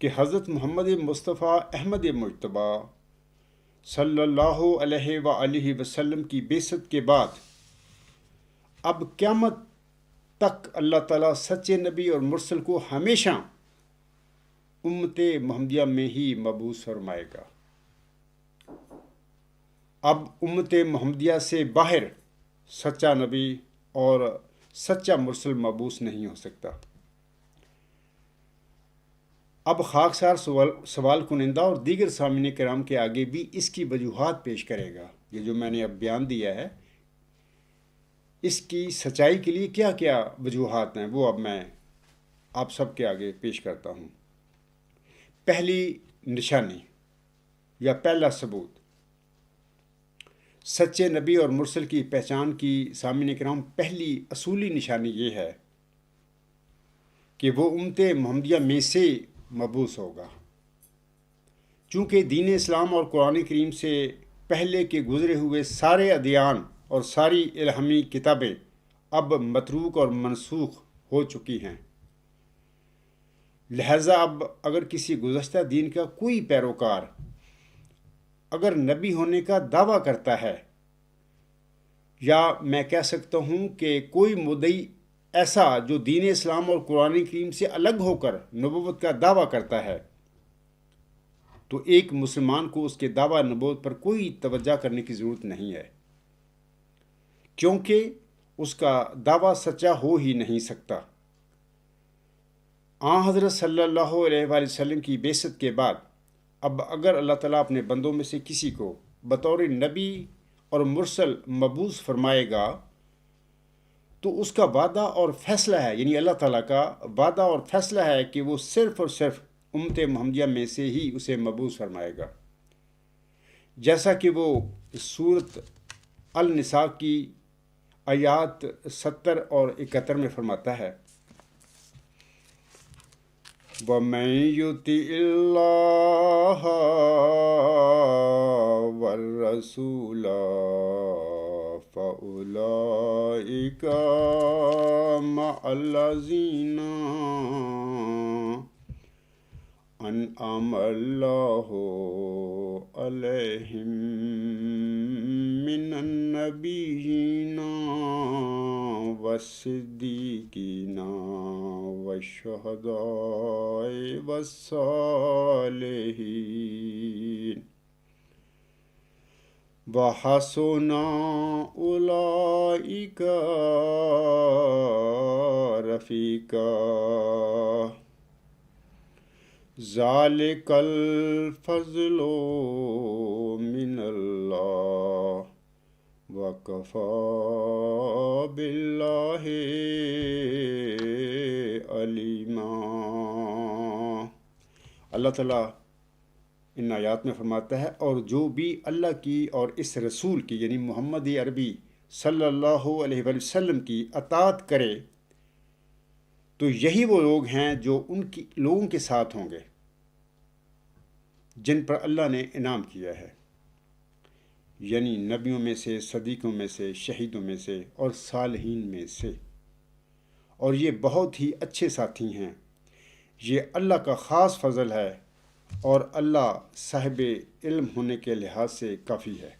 کہ حضرت محمد مصطفیٰ احمد مجتبیٰ صلی اللہ علیہ وآلہ وسلم کی بعثت کے بعد اب قیامت تک اللہ تعالیٰ سچے نبی اور مرسل کو ہمیشہ امت محمدیہ میں ہی مبعوث فرمائے گا۔ اب امت محمدیہ سے باہر سچا نبی اور سچا مرسل مبعوث نہیں ہو سکتا۔ اب خاکسار سوال کنندہ اور دیگر سامعین کرام کے آگے بھی اس کی وجوہات پیش کرے گا۔ یہ جو میں نے اب بیان دیا ہے اس کی سچائی کے لیے کیا کیا وجوہات ہیں وہ اب میں آپ سب کے آگے پیش کرتا ہوں۔ پہلی نشانی یا پہلا ثبوت، سچے نبی اور مرسل کی پہچان کی سامعین کرام پہلی اصولی نشانی یہ ہے کہ وہ امت محمدیہ میں سے مبعوث ہوگا۔ چونکہ دین اسلام اور قرآن کریم سے پہلے کے گزرے ہوئے سارے ادیان اور ساری الہامی کتابیں اب متروک اور منسوخ ہو چکی ہیں، لہذا اب اگر کسی گزشتہ دین کا کوئی پیروکار اگر نبی ہونے کا دعویٰ کرتا ہے، یا میں کہہ سکتا ہوں کہ کوئی مدعی ایسا جو دین اسلام اور قرآن کریم سے الگ ہو کر نبوت کا دعویٰ کرتا ہے، تو ایک مسلمان کو اس کے دعویٰ نبوت پر کوئی توجہ کرنے کی ضرورت نہیں ہے، کیونکہ اس کا دعویٰ سچا ہو ہی نہیں سکتا۔ حضرت صلی اللہ علیہ وآلہ وسلم کی بعثت کے بعد اب اگر اللہ تعالیٰ اپنے بندوں میں سے کسی کو بطور نبی اور مرسل مبعوث فرمائے گا تو اس کا وعدہ اور فیصلہ ہے، یعنی اللہ تعالیٰ کا وعدہ اور فیصلہ ہے کہ وہ صرف اور صرف امت محمدیہ میں سے ہی اسے مبعوث فرمائے گا، جیسا کہ وہ سورۃ النساء کی آیات 70 اور 71 میں فرماتا ہے، وَمَن يُطِعِ اللَّهَ وَالرَّسُولَ فَأُولَٰئِكَ مَعَ الَّذِينَ أَنْعَمَ اللَّهُ عَلَيْهِم مِّنَ النَّبِيِّينَ وَالصِّدِّيقِينَ وَالشُّهَدَاءِ وَالصَّالِحِينَ وَحَسُنَ أُولَٰئِكَ رَفِيقًا ذَلِكَ الْفَضْلُ مِنَ اللَّهِ وَكَفَىٰ بِاللَّهِ عَلِيمًا۔ اللہ تعالیٰ ان آیات میں فرماتا ہے، اور جو بھی اللہ کی اور اس رسول کی یعنی محمد عربی صلی اللہ علیہ وآلہ وسلم کی اطاعت کرے تو یہی وہ لوگ ہیں جو ان کی لوگوں کے ساتھ ہوں گے جن پر اللہ نے انعام کیا ہے، یعنی نبیوں میں سے، صدیقوں میں سے، شہیدوں میں سے اور صالحین میں سے، اور یہ بہت ہی اچھے ساتھی ہیں۔ یہ اللہ کا خاص فضل ہے اور اللہ صاحب علم ہونے کے لحاظ سے کافی ہے۔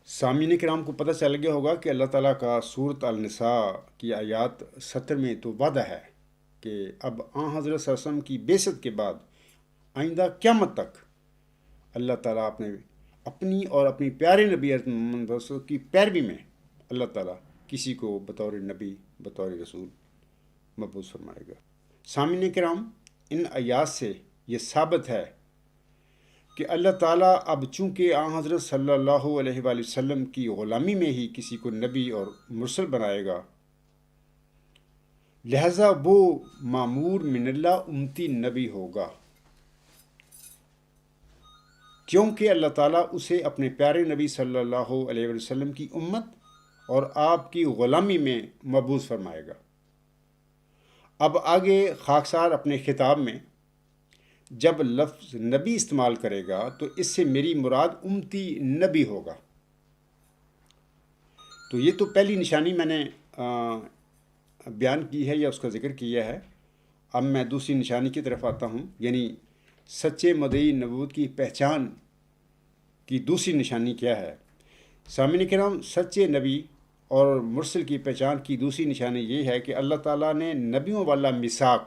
سامعین کرام کو پتہ چل گیا ہوگا کہ اللہ تعالیٰ کا سورۃ النساء کی آیات 70 میں تو وعدہ ہے کہ اب حضرت صلی اللہ علیہ وسلم کی بعثت کے بعد آئندہ قیامت تک اللہ تعالیٰ اپنی اور اپنی پیارے نبی حضرت محمد رسول کی پیروی میں اللہ تعالیٰ کسی کو بطور نبی بطور رسول مبعوث فرمائے گا۔ سامعین کرام، ان آیات سے یہ ثابت ہے کہ اللہ تعالیٰ اب چونکہ حضرت صلی اللہ علیہ وآلہ وسلم کی غلامی میں ہی کسی کو نبی اور مرسل بنائے گا، لہذا وہ مامور من اللہ امتی نبی ہوگا، کیونکہ اللہ تعالیٰ اسے اپنے پیارے نبی صلی اللہ علیہ وآلہ وسلم کی امت اور آپ کی غلامی میں مبعوث فرمائے گا۔ اب آگے خاکسار اپنے خطاب میں جب لفظ نبی استعمال کرے گا تو اس سے میری مراد امتی نبی ہوگا۔ تو یہ تو پہلی نشانی میں نے بیان کی ہے یا اس کا ذکر کیا ہے۔ اب میں دوسری نشانی کی طرف آتا ہوں، یعنی سچے مدعی نبوت کی پہچان کی دوسری نشانی کیا ہے۔ سامعین کرام، سچے نبی اور مرسل کی پہچان کی دوسری نشانی یہ ہے کہ اللہ تعالیٰ نے نبیوں والا میثاق،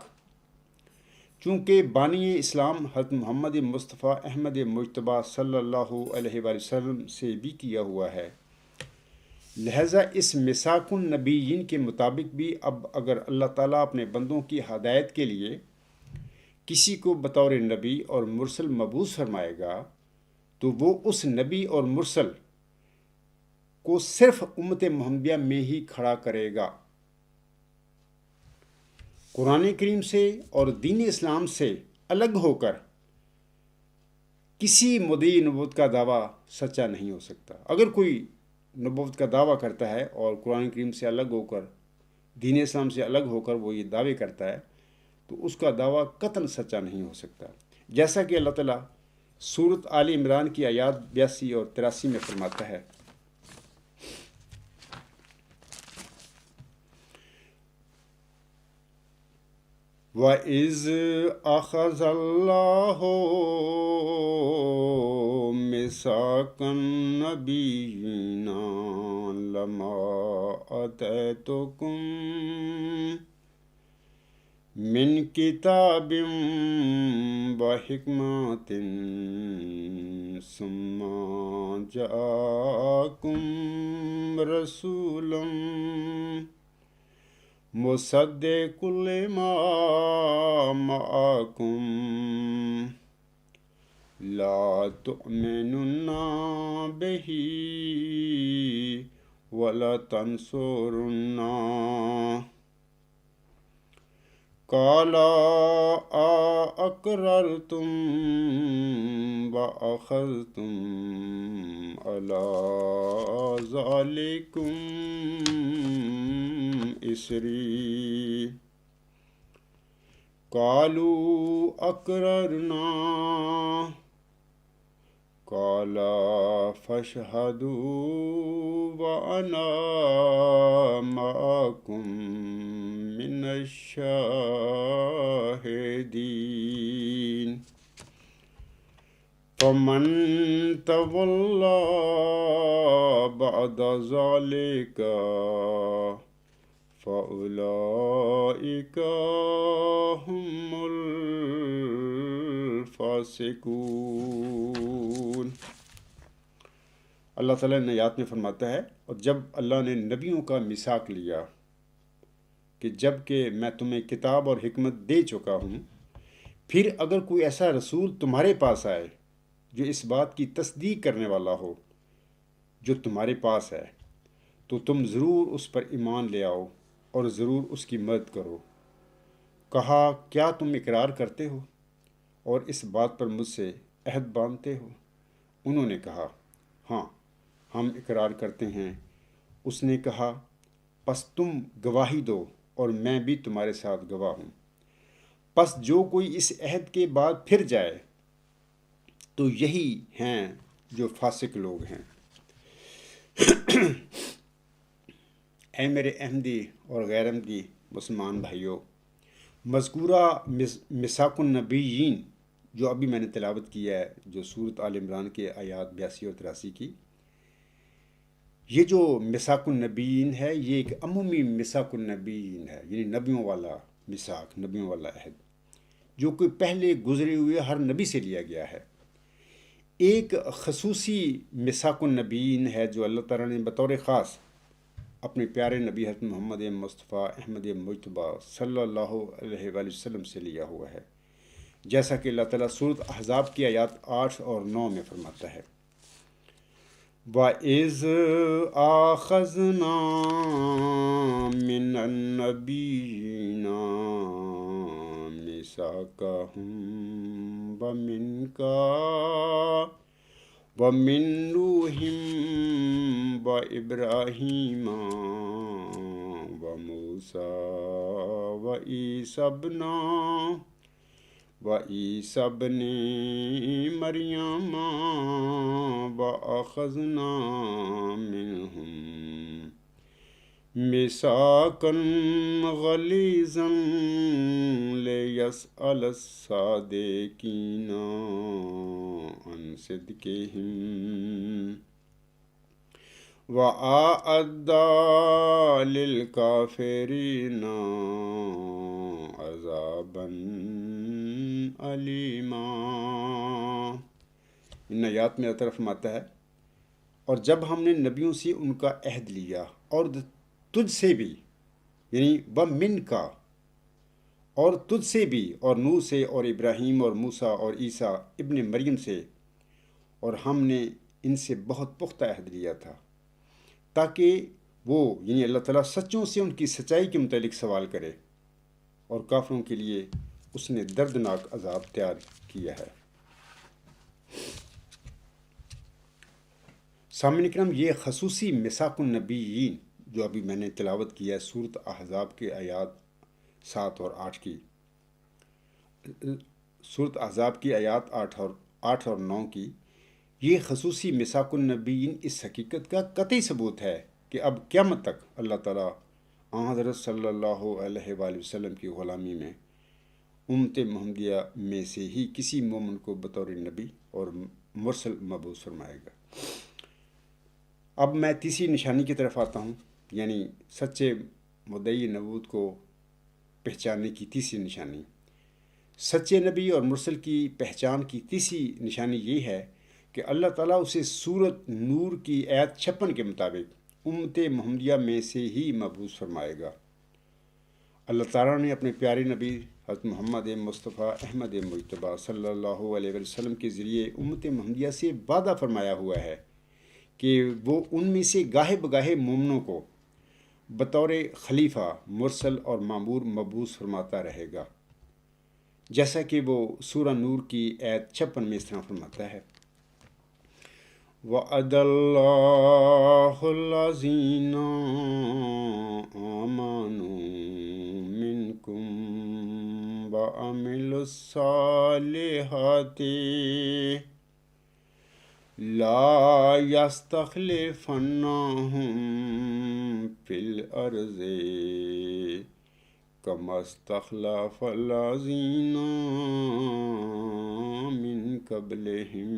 چونکہ بانی اسلام حضرت محمد مصطفیٰ احمد مجتبیٰ صلی اللہ علیہ وآلہ وسلم سے بھی کیا ہوا ہے، لہٰذا اس میثاق النبیین کے مطابق بھی اب اگر اللہ تعالیٰ اپنے بندوں کی ہدایت کے لیے کسی کو بطور نبی اور مرسل مبعوث فرمائے گا تو وہ اس نبی اور مرسل کو صرف امت محمدیہ میں ہی کھڑا کرے گا۔ قرآن کریم سے اور دین اسلام سے الگ ہو کر کسی مدعی نبوت کا دعویٰ سچا نہیں ہو سکتا۔ اگر کوئی نبوت کا دعویٰ کرتا ہے اور قرآن کریم سے الگ ہو کر، دین اسلام سے الگ ہو کر وہ یہ دعوے کرتا ہے تو اس کا دعویٰ قطعاً سچا نہیں ہو سکتا، جیسا کہ اللہ تعالیٰ سورۃ آل عمران کی آیات 82 اور 83 میں فرماتا ہے۔ وَإِذْ أَخَذَ اللَّهُ مِيثَاقَ النَّبِيِّينَ لَمَا آتَيْتُكُم مِّن كِتَابٍ وَحِكْمَةٍ ثُمَّ جَاءَكُم رَّسُولٌ مُصَدِّقٌ لِّمَا مَعَكُمْ لَا تُؤْمِنُنَّ بِهِ وَلَتَنصُرُنَّهُ قَالَ أَأَقْرَرْتُمْ وَأَخَذْتُمْ عَلَىٰ ذَٰلِكُمْ إِصْرِي قَالُوا أَقْرَرْنَا قَالَ فَاشْهَدُوا وَأَنَا مَعَكُمْ مِنَ الشَّاهِدِينَ فَمَن تَوَلَّىٰ بَعْدَ ذَٰلِكَ فَأُولَٰئِكَ هُمُ الْفَاسِقُونَ۔ اللہ تعالیٰ نے آیات میں فرماتا ہے، اور جب اللہ نے نبیوں کا میثاق لیا کہ جب کہ میں تمہیں کتاب اور حکمت دے چکا ہوں، پھر اگر کوئی ایسا رسول تمہارے پاس آئے جو اس بات کی تصدیق کرنے والا ہو جو تمہارے پاس ہے، تو تم ضرور اس پر ایمان لے آؤ اور ضرور اس کی مدد کرو۔ کہا، کیا تم اقرار کرتے ہو اور اس بات پر مجھ سے عہد باندھتے ہو؟ انہوں نے کہا، ہاں، ہم اقرار کرتے ہیں۔ اس نے کہا، پس تم گواہی دو اور میں بھی تمہارے ساتھ گواہ ہوں۔ پس جو کوئی اس عہد کے بعد پھر جائے تو یہی ہیں جو فاسق لوگ ہیں۔ اے میرے احمدی اور غیر احمدی مسلمان بھائیوں، مذکورہ میثاق النبیین جو ابھی میں نے تلاوت کیا ہے، جو سورۃ آل عمران کے آیات 82 اور 83 کی، یہ جو میثاق النبیین ہے یہ ایک عمومی میثاق النبیین ہے، یعنی نبیوں والا میثاق، نبیوں والا عہد، جو کہ پہلے گزرے ہوئے ہر نبی سے لیا گیا ہے۔ ایک خصوصی میثاق النبیین ہے جو اللہ تعالیٰ نے بطور خاص اپنے پیارے نبی حضرت محمد مصطفیٰ احمد مجتبیٰ صلی اللہ علیہ وآلہ وسلم سے لیا ہوا ہے، جیسا کہ اللہ تعالیٰ سورۃ احزاب کی آیات 8 اور 9 میں فرماتا ہے۔ وَإِذْ أَخَذْنَا مِنَ النَّبِيِّينَ مِيثَاقَهُمْ وَمِنْكَ وَمِن نُوحٍ وَإِبْرَاهِيمَ وَمُوسَىٰ وَعِيسَى ابْنِ مَرْيَمَ وَأَخَذْنَا مِنْهُم مساکن غلیظا لیسأل الصادقین عن صدقہم وَأَعَدَّ لِلْكَافِرِينَ عَذَابًا أَلِيمًا۔ ان آیات میں اللہ تعالیٰ فرماتا ہے، اور جب ہم نے نبیوں سے ان کا عہد لیا اور تجھ سے بھی، یعنی وَمِن کا، اور تجھ سے بھی، اور نوح سے اور ابراہیم اور موسیٰ اور عیسیٰ ابن مریم سے، اور ہم نے ان سے بہت پختہ عہد لیا تھا تاکہ وہ یعنی اللہ تعالیٰ سچوں سے ان کی سچائی کے متعلق سوال کرے، اور کافروں کے لیے اس نے دردناک عذاب تیار کیا ہے۔ سامعین کرام، یہ خصوصی میثاق النبیین جو ابھی میں نے تلاوت کیا ہے سورۃ احزاب کے آیات 7 اور 8 کی، سورۃ احزاب کی آیات 8 اور 9 کی، یہ خصوصی میثاق النبیین اس حقیقت کا قطعی ثبوت ہے کہ اب قیامت تک اللہ تعالیٰ حضرت صلی اللہ علیہ وآلہ وسلم کی غلامی میں امت محمدیہ میں سے ہی کسی مومن کو بطور نبی اور مرسل مبعوث فرمائے گا۔ اب میں تیسری نشانی کی طرف آتا ہوں، یعنی سچے مدعی نبوت کو پہچاننے کی تیسری نشانی۔ سچے نبی اور مرسل کی پہچان کی تیسری نشانی یہ ہے کہ اللہ تعالیٰ اسے سورۃ نور کی آیت 56 کے مطابق امت محمدیہ میں سے ہی مبعوث فرمائے گا۔ اللہ تعالیٰ نے اپنے پیارے نبی حضرت محمد مصطفیٰ احمد مجتبیٰ صلی اللہ علیہ وسلم کے ذریعے امت محمدیہ سے وعدہ فرمایا ہوا ہے کہ وہ ان میں سے گاہے بگاہے مومنوں کو بطور خلیفہ، مرسل اور مامور مبعوث فرماتا رہے گا، جیسا کہ وہ سورہ نور کی آیت 56 میں اس طرح فرماتا ہے، وَعَدَ اللَّهُ الَّذِينَ آمَنُوا مِنكُمْ وَعَمِلُوا الصَّالِحَاتِ لَا يَسْتَخْلِفَنَّهُمْ فِي الْأَرْضِ كَمَا اسْتَخْلَفَ الَّذِينَ مِنْ قَبْلِهِمْ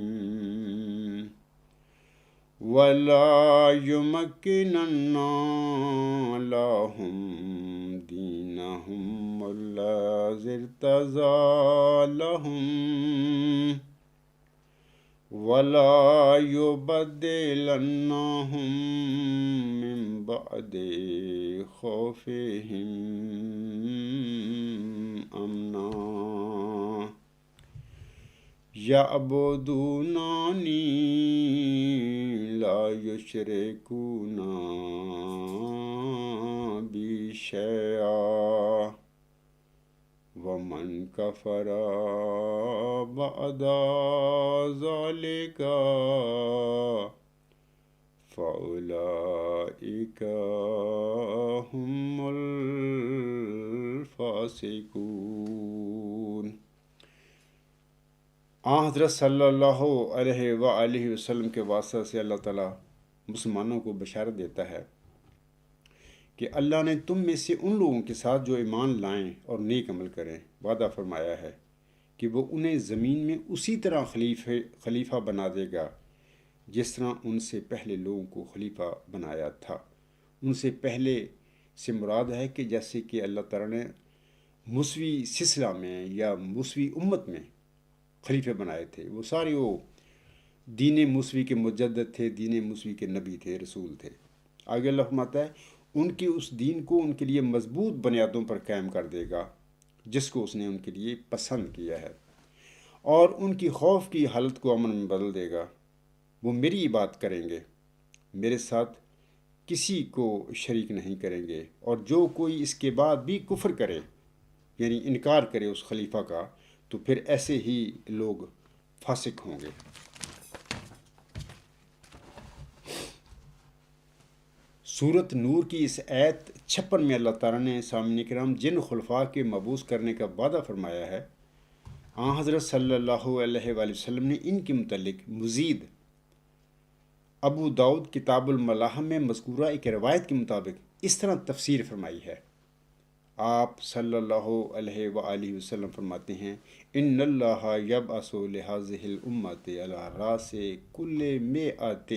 وَلَا يُمَكِّنَنَّ لَهُمْ دِينَهُمْ الَّذِي ارْتَضَىٰ لَهُمْ وَلَا يُبَدِّلَنَّهُمْ مِنْ بَعْدِ خَوْفِهِمْ أَمْنًا يَعْبُدُونَنِي لَا يُشْرِكُونَ بِي شَيْئًا وَمَنْ كَفَرَ بَعْدَ ذَلِكَ فَأُولَئِكَ هُمُ الْفَاسِقُونَ۔ حضرت صلی اللہ علیہ وآلہ وسلم کے واسطے سے اللہ تعالیٰ مسلمانوں کو بشارت دیتا ہے کہ اللہ نے تم میں سے ان لوگوں کے ساتھ جو ایمان لائیں اور نیک عمل کریں وعدہ فرمایا ہے کہ وہ انہیں زمین میں اسی طرح خلیفہ بنا دے گا جس طرح ان سے پہلے لوگوں کو خلیفہ بنایا تھا۔ ان سے پہلے سے مراد ہے کہ جیسے کہ اللہ تعالیٰ نے موسوی سلسلہ میں یا موسوی امت میں خلیفے بنائے تھے، وہ سارے وہ دین موسوی کے مجدد تھے، دین موسوی کے نبی تھے، رسول تھے۔ آگے اللہ فرماتا ہے ان کے اس دین کو ان کے لیے مضبوط بنیادوں پر قائم کر دے گا جس کو اس نے ان کے لیے پسند کیا ہے، اور ان کی خوف کی حالت کو امن میں بدل دے گا۔ وہ میری عبادت کریں گے، میرے ساتھ کسی کو شریک نہیں کریں گے، اور جو کوئی اس کے بعد بھی کفر کرے یعنی انکار کرے اس خلیفہ کا تو پھر ایسے ہی لوگ فاسق ہوں گے۔ سورۃ نور کی اس آیت 56 میں اللہ تعالیٰ نے سامعین کرام جن خلفاء کے مبعوث کرنے کا وعدہ فرمایا ہے، حضرت صلی اللہ علیہ وآلہ وسلم نے ان کے متعلق مزید ابو داؤد کتاب الملاحم میں مذکورہ ایک روایت کے مطابق اس طرح تفسیر فرمائی ہے۔ آپ صلی اللہ علیہ وآلہ وسلم فرماتے ہیں ان اللہ یبعث لہذہ الامت علی راس کل مئۃ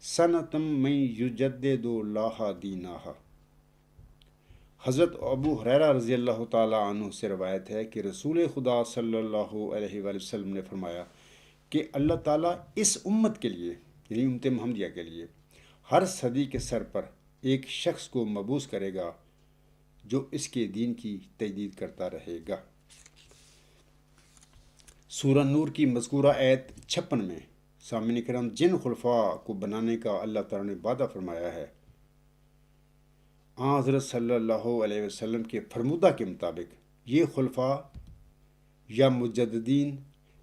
سنۃ من یجدد لہا دینہا۔ حضرت ابو ہریرہ رضی اللہ تعالیٰ عنہ سے روایت ہے کہ رسول خدا صلی اللہ علیہ وآلہ وسلم نے فرمایا کہ اللہ تعالیٰ اس امت کے لیے یعنی امت محمدیہ کے لیے ہر صدی کے سر پر ایک شخص کو مبعوث کرے گا جو اس کے دین کی تجدید کرتا رہے گا۔ سورہ نور کی مذکورہ آیت 56 میں سامعین کرام جن خلفاء کو بنانے کا اللہ تعالیٰ نے وعدہ فرمایا ہے، حضرت صلی اللہ علیہ وسلم کے فرمودہ کے مطابق یہ خلفاء یا مجددین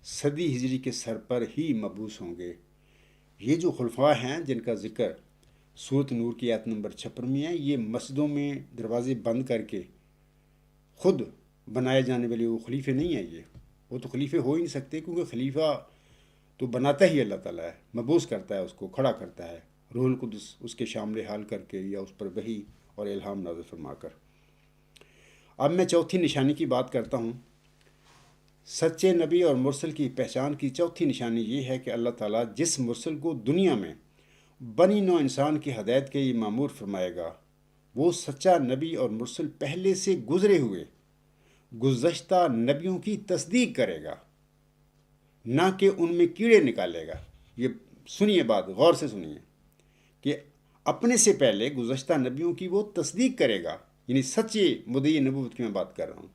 صدی ہجری کے سر پر ہی مبعوث ہوں گے۔ یہ جو خلفاء ہیں جن کا ذکر سورۃ نور کی آیت نمبر 56 میں ہے، یہ مسجدوں میں دروازے بند کر کے خود بنائے جانے والے وہ خلیفے نہیں ہیں۔ وہ تو خلیفے ہو ہی نہیں سکتے، کیونکہ خلیفہ تو بناتا ہی اللہ تعالیٰ ہے، مبعوث کرتا ہے، اس کو کھڑا کرتا ہے روح القدس اس کے شامل حال کر کے یا اس پر وحی اور الہام نازل فرما کر۔ اب میں چوتھی نشانی کی بات کرتا ہوں۔ سچے نبی اور مرسل کی پہچان کی چوتھی نشانی یہ ہے کہ اللہ تعالیٰ جس مرسل کو دنیا میں بنی نوع انسان کی ہدایت کے لیے مامور فرمائے گا، وہ سچا نبی اور مرسل پہلے سے گزرے ہوئے گزشتہ نبیوں کی تصدیق کرے گا، نہ کہ ان میں کیڑے نکالے گا۔ یہ سنیے بات، غور سے سنیے کہ اپنے سے پہلے گزشتہ نبیوں کی وہ تصدیق کرے گا، یعنی سچے مدعی نبوت کی میں بات کر رہا ہوں،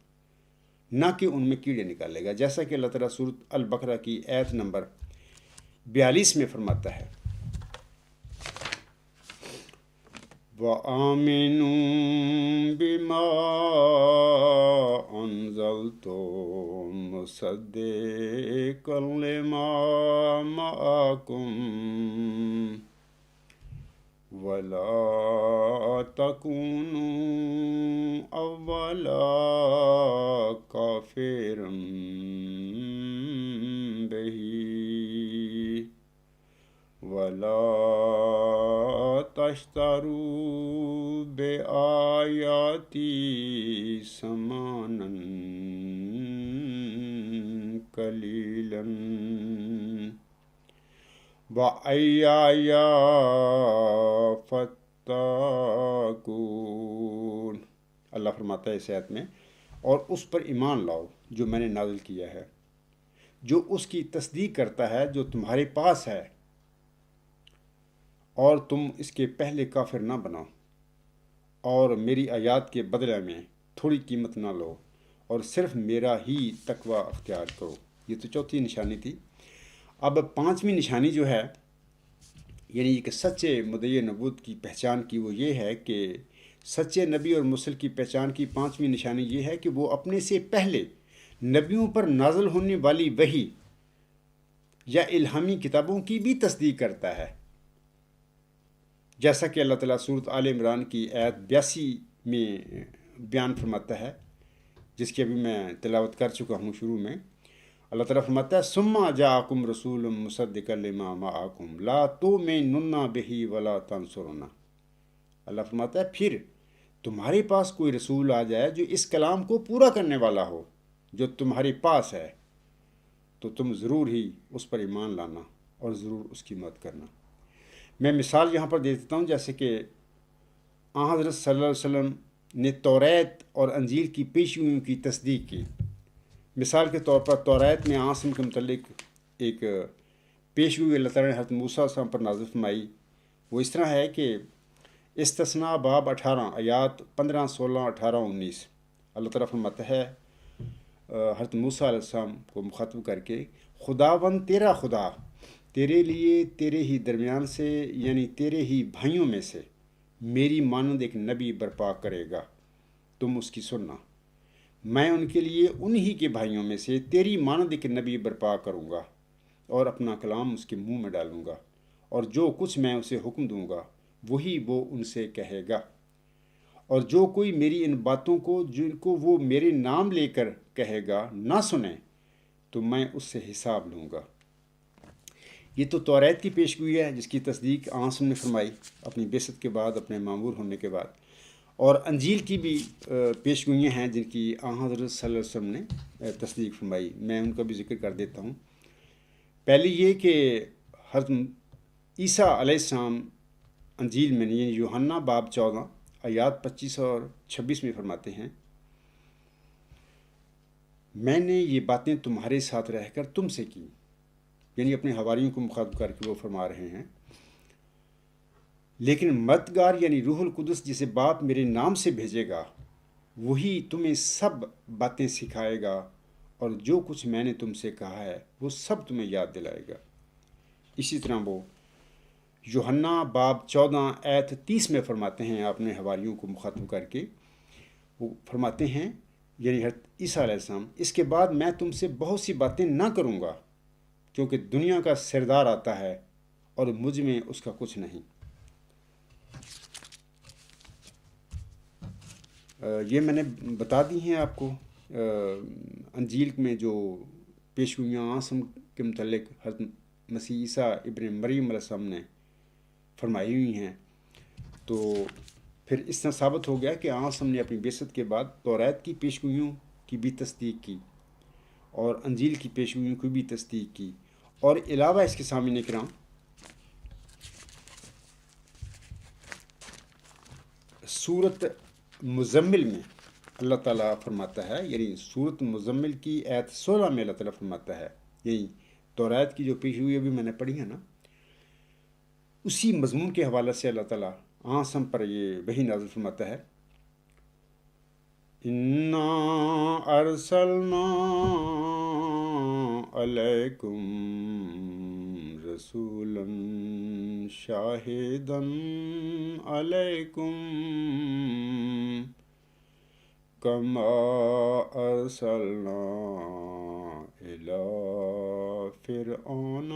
نہ کہ ان میں کیڑے نکالے گا، جیسا کہ اللہ تعالیٰ سورۃ البقرہ کی آیت نمبر 42 میں فرماتا ہے وَآمِنُوا بِمَا أَنزَلْتُ مُصَدِّقًا لِمَا مَعَكُمْ وَلَا تَكُونُوا أَوَّلَ كَافِرٍ بِهِ وَلَا تَشْتَرُوا بِآيَاتِي ثَمَنًا قَلِيلًا وَإِيَّايَ فَاتَّقُونِ۔ اللہ فرماتا ہے اس آیت میں، اور اس پر ایمان لاؤ جو میں نے نازل کیا ہے، جو اس کی تصدیق کرتا ہے جو تمہارے پاس ہے، اور تم اس کے پہلے کافر نہ بناؤ، اور میری آیات کے بدلے میں تھوڑی قیمت نہ لو، اور صرف میرا ہی تقوی اختیار کرو۔ یہ تو چوتھی نشانی تھی۔ اب پانچویں نشانی جو ہے، یعنی کہ سچے مدعی نبوت کی پہچان کی، وہ یہ ہے کہ سچے نبی اور مرسل کی پہچان کی پانچویں نشانی یہ ہے کہ وہ اپنے سے پہلے نبیوں پر نازل ہونے والی وحی یا الہامی کتابوں کی بھی تصدیق کرتا ہے، جیسا کہ اللہ تعالیٰ سورۃ آل عمران کی آیت 82 میں بیان فرماتا ہے، جس کی ابھی میں تلاوت کر چکا ہوں شروع میں۔ اللہ تعالیٰ فرماتا ہے ثم جاءکم رسول مصدقا لما معکم لا تؤمنن بہ ولا تنصرن۔ اللہ فرماتا ہے پھر تمہارے پاس کوئی رسول آ جائے جو اس کلام کو پورا کرنے والا ہو جو تمہارے پاس ہے، تو تم ضرور ہی اس پر ایمان لانا اور ضرور اس کی مدد کرنا۔ میں مثال یہاں پر دے دیتا ہوں، جیسے کہ حضرت صلی اللہ علیہ وسلم نے توریت اور انجیل کی پیشگوئیوں کی تصدیق کی۔ مثال کے طور پر توریت میں عاصم کے متعلق ایک پیشگوئی اللہ تعالیٰ نے حضرت موسیٰ علیہ السلام پر نازل فرمائی۔ وہ اس طرح ہے کہ استثناء باب 18 آیات 15، 16، 18، 19 اللہ تعالیٰ فرماتا ہے حضرت موسیٰ علیہ السلام کو مخاطب کر کے خداوند تیرا خدا تیرے لیے تیرے ہی درمیان سے یعنی تیرے ہی بھائیوں میں سے میری مانند ایک نبی برپا کرے گا، تم اس کی سننا۔ میں ان کے لیے انہی کے بھائیوں میں سے تیری مانند ایک نبی برپا کروں گا اور اپنا کلام اس کے منہ میں ڈالوں گا، اور جو کچھ میں اسے حکم دوں گا وہی وہ ان سے کہے گا، اور جو کوئی میری ان باتوں کو جن کو وہ میرے نام لے کر کہے گا نہ سنے تو میں اس سے حساب لوں گا۔ یہ تو توریت کی پیش گوئی ہے جس کی تصدیق آنسم نے فرمائی اپنی بعثت کے بعد، اپنے معمور ہونے کے بعد، اور انجیل کی بھی پیش گوئیاں ہیں جن کی حضرت صلی اللہ علیہ وسلم نے تصدیق فرمائی. میں ان کا بھی ذکر کر دیتا ہوں. پہلی یہ کہ حضرت عیسیٰ علیہ السلام انجیل میں یعنی یوحنا باب 14 آیات 25 اور 26 میں فرماتے ہیں، میں نے یہ باتیں تمہارے ساتھ رہ کر تم سے کی. یعنی اپنے حواریوں کو مخاطب کر کے وہ فرما رہے ہیں، لیکن مددگار یعنی روح القدس جسے باپ میرے نام سے بھیجے گا وہی تمہیں سب باتیں سکھائے گا اور جو کچھ میں نے تم سے کہا ہے وہ سب تمہیں یاد دلائے گا. اسی طرح وہ یوحنا باب 14 آیت 30 میں فرماتے ہیں، اپنے حواریوں کو مخاطب کر کے وہ فرماتے ہیں، یعنی حضرت عیسیٰ علیہ السلام، اس کے بعد میں تم سے بہت سی باتیں نہ کروں گا کیونکہ دنیا کا سردار آتا ہے اور مجھ میں اس کا کچھ نہیں. یہ میں نے بتا دی ہیں آپ کو. انجیل میں جو پیشگوئیاں آنسم کے متعلق حضرت مسیح عیسیٰ ابن مریم علیہ السلام نے فرمائی ہوئی ہیں، تو پھر اس طرح ثابت ہو گیا کہ آنسم نے اپنی بعثت کے بعد توریت کی پیشگوئیوں کی بھی تصدیق کی اور انجیل کی پیشگوئیوں کی بھی تصدیق کی. اور علاوہ اس کے سامعین کرام سورت مزمل میں اللہ تعالیٰ فرماتا ہے، یعنی سورت مزمل کی آیت 16 میں اللہ تعالیٰ فرماتا ہے، یعنی توریت کی جو پیش ہوئی ابھی میں نے پڑھی ہے نا، اسی مضمون کے حوالے سے اللہ تعالیٰ آنسم پر یہ وحی نازل فرماتا ہے، اِنَّا أَرْسَلْنَا عَلَيْكُمْ رَسُولًا شَاهِدًا عَلَيْكُمْ كَمَا أَرْسَلْنَا إِلَى فِرْعَوْنَ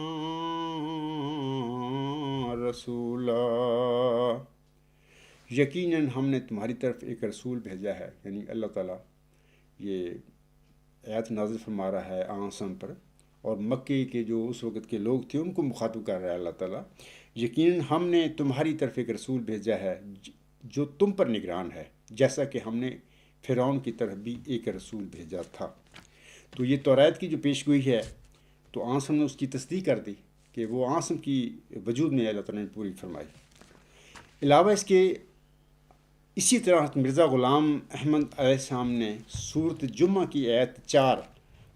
رَسُولًا. یقیناً ہم نے تمہاری طرف ایک رسول بھیجا ہے. یعنی اللہ تعالیٰ یہ آیت نازل فرما رہا ہے آنسم پر، اور مکے کے جو اس وقت کے لوگ تھے ان کو مخاطب کر رہا ہے اللہ تعالیٰ، یقیناً ہم نے تمہاری طرف ایک رسول بھیجا ہے جو تم پر نگران ہے، جیسا کہ ہم نے فرعون کی طرف بھی ایک رسول بھیجا تھا. تو یہ توریت کی جو پیش گوئی ہے تو آنسم نے اس کی تصدیق کر دی کہ وہ آنسم کی وجود میں اللہ تعالیٰ نے پوری فرمائی. علاوہ اس کے اسی طرح مرزا غلام احمد علیہ السلام نے سورت جمعہ کی آیت 4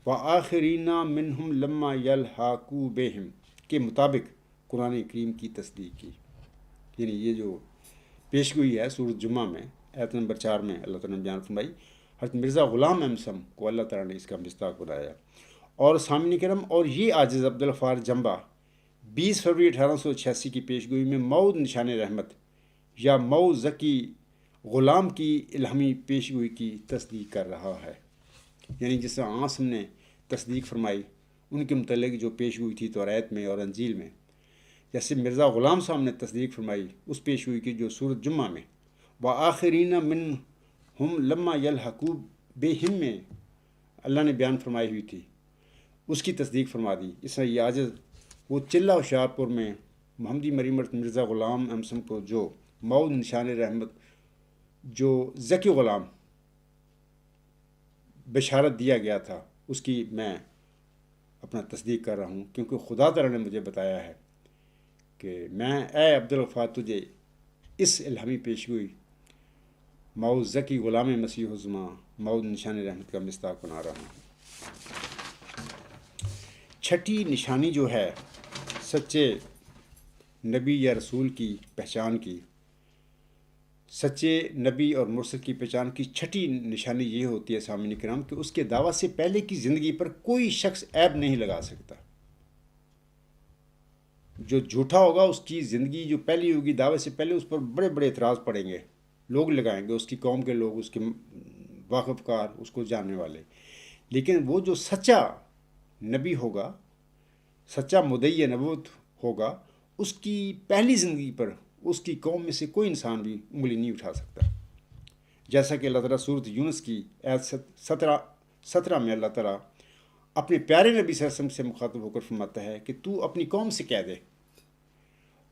وآخرین منہم لما یلحقوا بہم کے مطابق قرآن کریم کی تصدیق کی. یعنی یہ جو پیش گوئی ہے سورت جمعہ میں آیت نمبر 4 میں اللہ تعالیٰ نے بیان فرمائی، حضرت مرزا غلام احمد کو اللہ تعالیٰ نے اس کا مصداق بنایا. اور سامعین کرم، اور یہ عاجز عبدالغفار جنبہ 20 فروری 1886 کی پیش گوئی میں مود نشان رحمت یا مو ذکی غلام کی الہامی پیش گوئی کی تصدیق کر رہا ہے. یعنی جس طرح آنسم نے تصدیق فرمائی ان کے متعلق جو پیش گوئی تھی توریت میں اور انجیل میں، جیسے مرزا غلام صاحب نے تصدیق فرمائی اس پیش گوئی کی جو سورت جمعہ میں وآخرین منہم لما یلحقوا بہم میں اللہ نے بیان فرمائی ہوئی تھی، اس کی تصدیق فرما دی. اس طرح یہ عاجز وہ چلہ ہوشیارپور میں محمدی مریمت مرزا غلام احمد کو جو مود نشان رحمت جو ذکی غلام بشارت دیا گیا تھا اس کی میں اپنا تصدیق کر رہا ہوں، کیونکہ خدا تعالیٰ نے مجھے بتایا ہے کہ میں اے عبدالغفار تجھے اس الہامی پیشگوئی مود ذکی غلام مسیح الزماں مود نشان رحمت کا مصداق بنا رہا ہوں. چھٹی نشانی جو ہے سچے نبی یا رسول کی پہچان کی، سچے نبی اور مرسل کی پہچان کی چھٹی نشانی یہ ہوتی ہے سامعین کرام کہ اس کے دعویٰ سے پہلے کی زندگی پر کوئی شخص عیب نہیں لگا سکتا. جو جھوٹا ہوگا اس کی زندگی جو پہلی ہوگی دعوے سے پہلے اس پر بڑے بڑے اعتراض پڑیں گے، لوگ لگائیں گے، اس کی قوم کے لوگ، اس کے واقف کار، اس کو جاننے والے. لیکن وہ جو سچا نبی ہوگا، سچا مدعی نبوت ہوگا، اس کی پہلی زندگی پر اس کی قوم میں سے کوئی انسان بھی انگلی نہیں اٹھا سکتا. جیسا کہ اللہ تعالیٰ سورت یونس کی آیت 17 میں اللہ تعالیٰ اپنے پیارے نبی صلی اللہ علیہ وسلم سے مخاطب ہو کر فرماتا ہے کہ تو اپنی قوم سے کہہ دے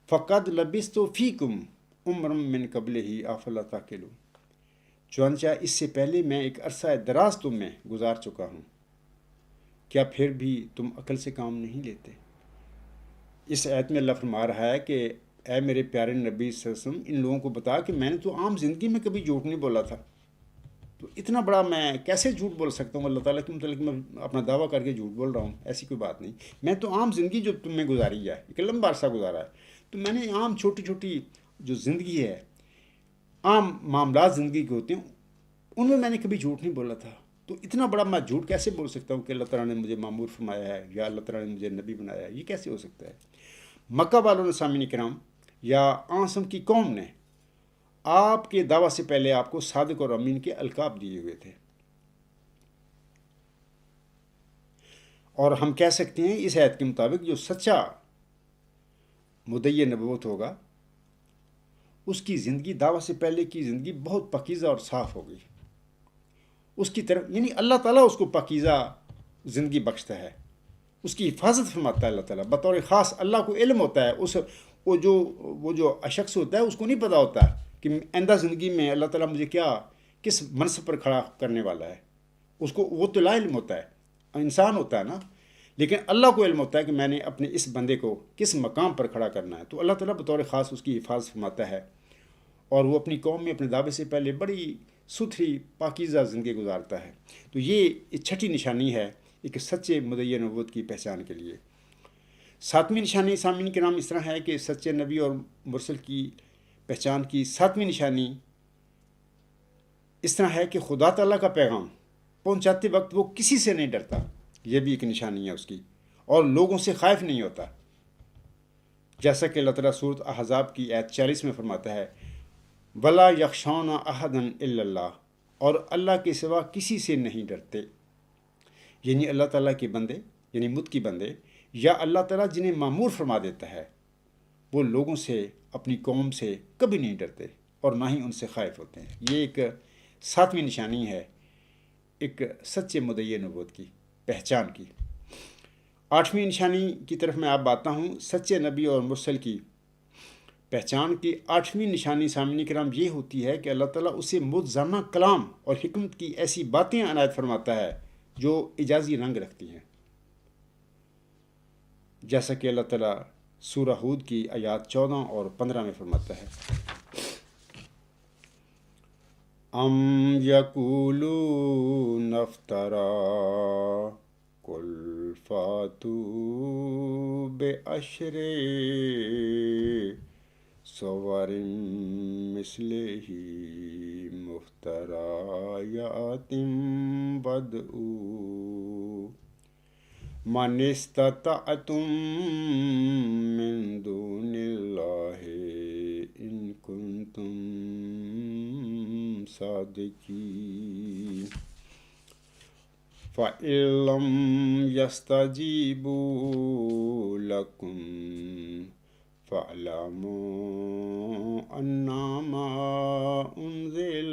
فقد لبثت فیکم عمرا من قبلہ افلا تعقلون، چنانچہ اس سے پہلے میں ایک عرصہ دراز تم میں گزار چکا ہوں، کیا پھر بھی تم عقل سے کام نہیں لیتے؟ اس آیت میں اللہ فرما رہا ہے کہ اے میرے پیارے نبی صلی اللہ علیہ وسلم، ان لوگوں کو بتا کہ میں نے تو عام زندگی میں کبھی جھوٹ نہیں بولا تھا، تو اتنا بڑا میں کیسے جھوٹ بول سکتا ہوں؟ اللہ تعالیٰ کے متعلق میں اپنا دعویٰ کر کے جھوٹ بول رہا ہوں؟ ایسی کوئی بات نہیں، میں تو عام زندگی جو تم نے گزاری ہے، ایک لمبا عرصہ گزارا ہے، تو میں نے عام چھوٹی چھوٹی جو زندگی ہے، عام معاملات زندگی کے ہوتے ہیں، ان میں نے کبھی جھوٹ نہیں بولا تھا، تو اتنا بڑا میں جھوٹ کیسے بول سکتا ہوں کہ اللہ تعالیٰ نے مجھے مامور فرمایا ہے یا اللہ تعالیٰ نے مجھے نبی بنایا ہے؟ یہ کیسے ہو سکتا ہے؟ مکہ والوں نے، سامعین کرام، یا آنسم کی قوم نے آپ کے دعویٰ سے پہلے آپ کو صادق اور امین کے القاب دیے ہوئے تھے، اور ہم کہہ سکتے ہیں اس آیت کے مطابق جو سچا مدعی نبوت ہوگا اس کی زندگی دعویٰ سے پہلے کی زندگی بہت پاکیزہ اور صاف ہوگی، اس کی طرف یعنی اللہ تعالیٰ اس کو پاکیزہ زندگی بخشتا ہے، اس کی حفاظت فرماتا ہے اللہ تعالیٰ بطور خاص۔ اللہ کو علم ہوتا ہے، وہ جو شخص ہوتا ہے اس کو نہیں پتہ ہوتا کہ آئندہ زندگی میں اللہ تعالیٰ مجھے کس منصب پر کھڑا کرنے والا ہے، اس کو وہ تو لا علم ہوتا ہے، انسان ہوتا ہے نا، لیکن اللہ کو علم ہوتا ہے کہ میں نے اپنے اس بندے کو کس مقام پر کھڑا کرنا ہے، تو اللہ تعالیٰ بطور خاص اس کی حفاظت فرماتا ہے، اور وہ اپنی قوم میں اپنے دعوے سے پہلے بڑی ستھری پاکیزہ زندگی گزارتا ہے۔ تو یہ چھٹی نشانی ہے ایک سچے مدعی نبوت کی پہچان کے لیے۔ ساتویں نشانی، سامعین کے نام، اس طرح ہے کہ سچے نبی اور مرسل کی پہچان کی ساتویں نشانی اس طرح ہے کہ خدا تعالیٰ کا پیغام پہنچاتے وقت وہ کسی سے نہیں ڈرتا، یہ بھی ایک نشانی ہے اس کی، اور لوگوں سے خائف نہیں ہوتا، جیسا کہ اللہ تعالیٰ سورۃ احزاب کی آیت 40 میں فرماتا ہے ولا یخشون احدا الا اللہ، اور اللہ کے سوا کسی سے نہیں ڈرتے، یعنی اللہ تعالیٰ کے بندے، یعنی متقی بندے، یا اللہ تعالیٰ جنہیں مامور فرما دیتا ہے، وہ لوگوں سے، اپنی قوم سے کبھی نہیں ڈرتے اور نہ ہی ان سے خائف ہوتے ہیں۔ یہ ایک ساتویں نشانی ہے ایک سچے مدعی نبوت کی پہچان کی۔ آٹھویں نشانی کی طرف میں آپ آتا ہوں۔ سچے نبی اور مرسل کی پہچان کی آٹھویں نشانی، سامعین کرام، یہ ہوتی ہے کہ اللہ تعالیٰ اسے متزنہ کلام اور حکمت کی ایسی باتیں عنایت فرماتا ہے جو اعجازی رنگ رکھتی ہیں، جیسا کہ اللہ تعالیٰ سورہ ہود کی آیات 14 اور 15 میں فرماتا ہے ام یقولون افترا قل فاتوا بعشر صور مثلہ مفتریات بدؤوا من استطعتم من دون اللہ ان کنتم صادقین فَإِن لَّمْ يَسْتَجِيبُوا لَكُمْ فَاعْلَمُوا أَنَّمَا أُنزِلَ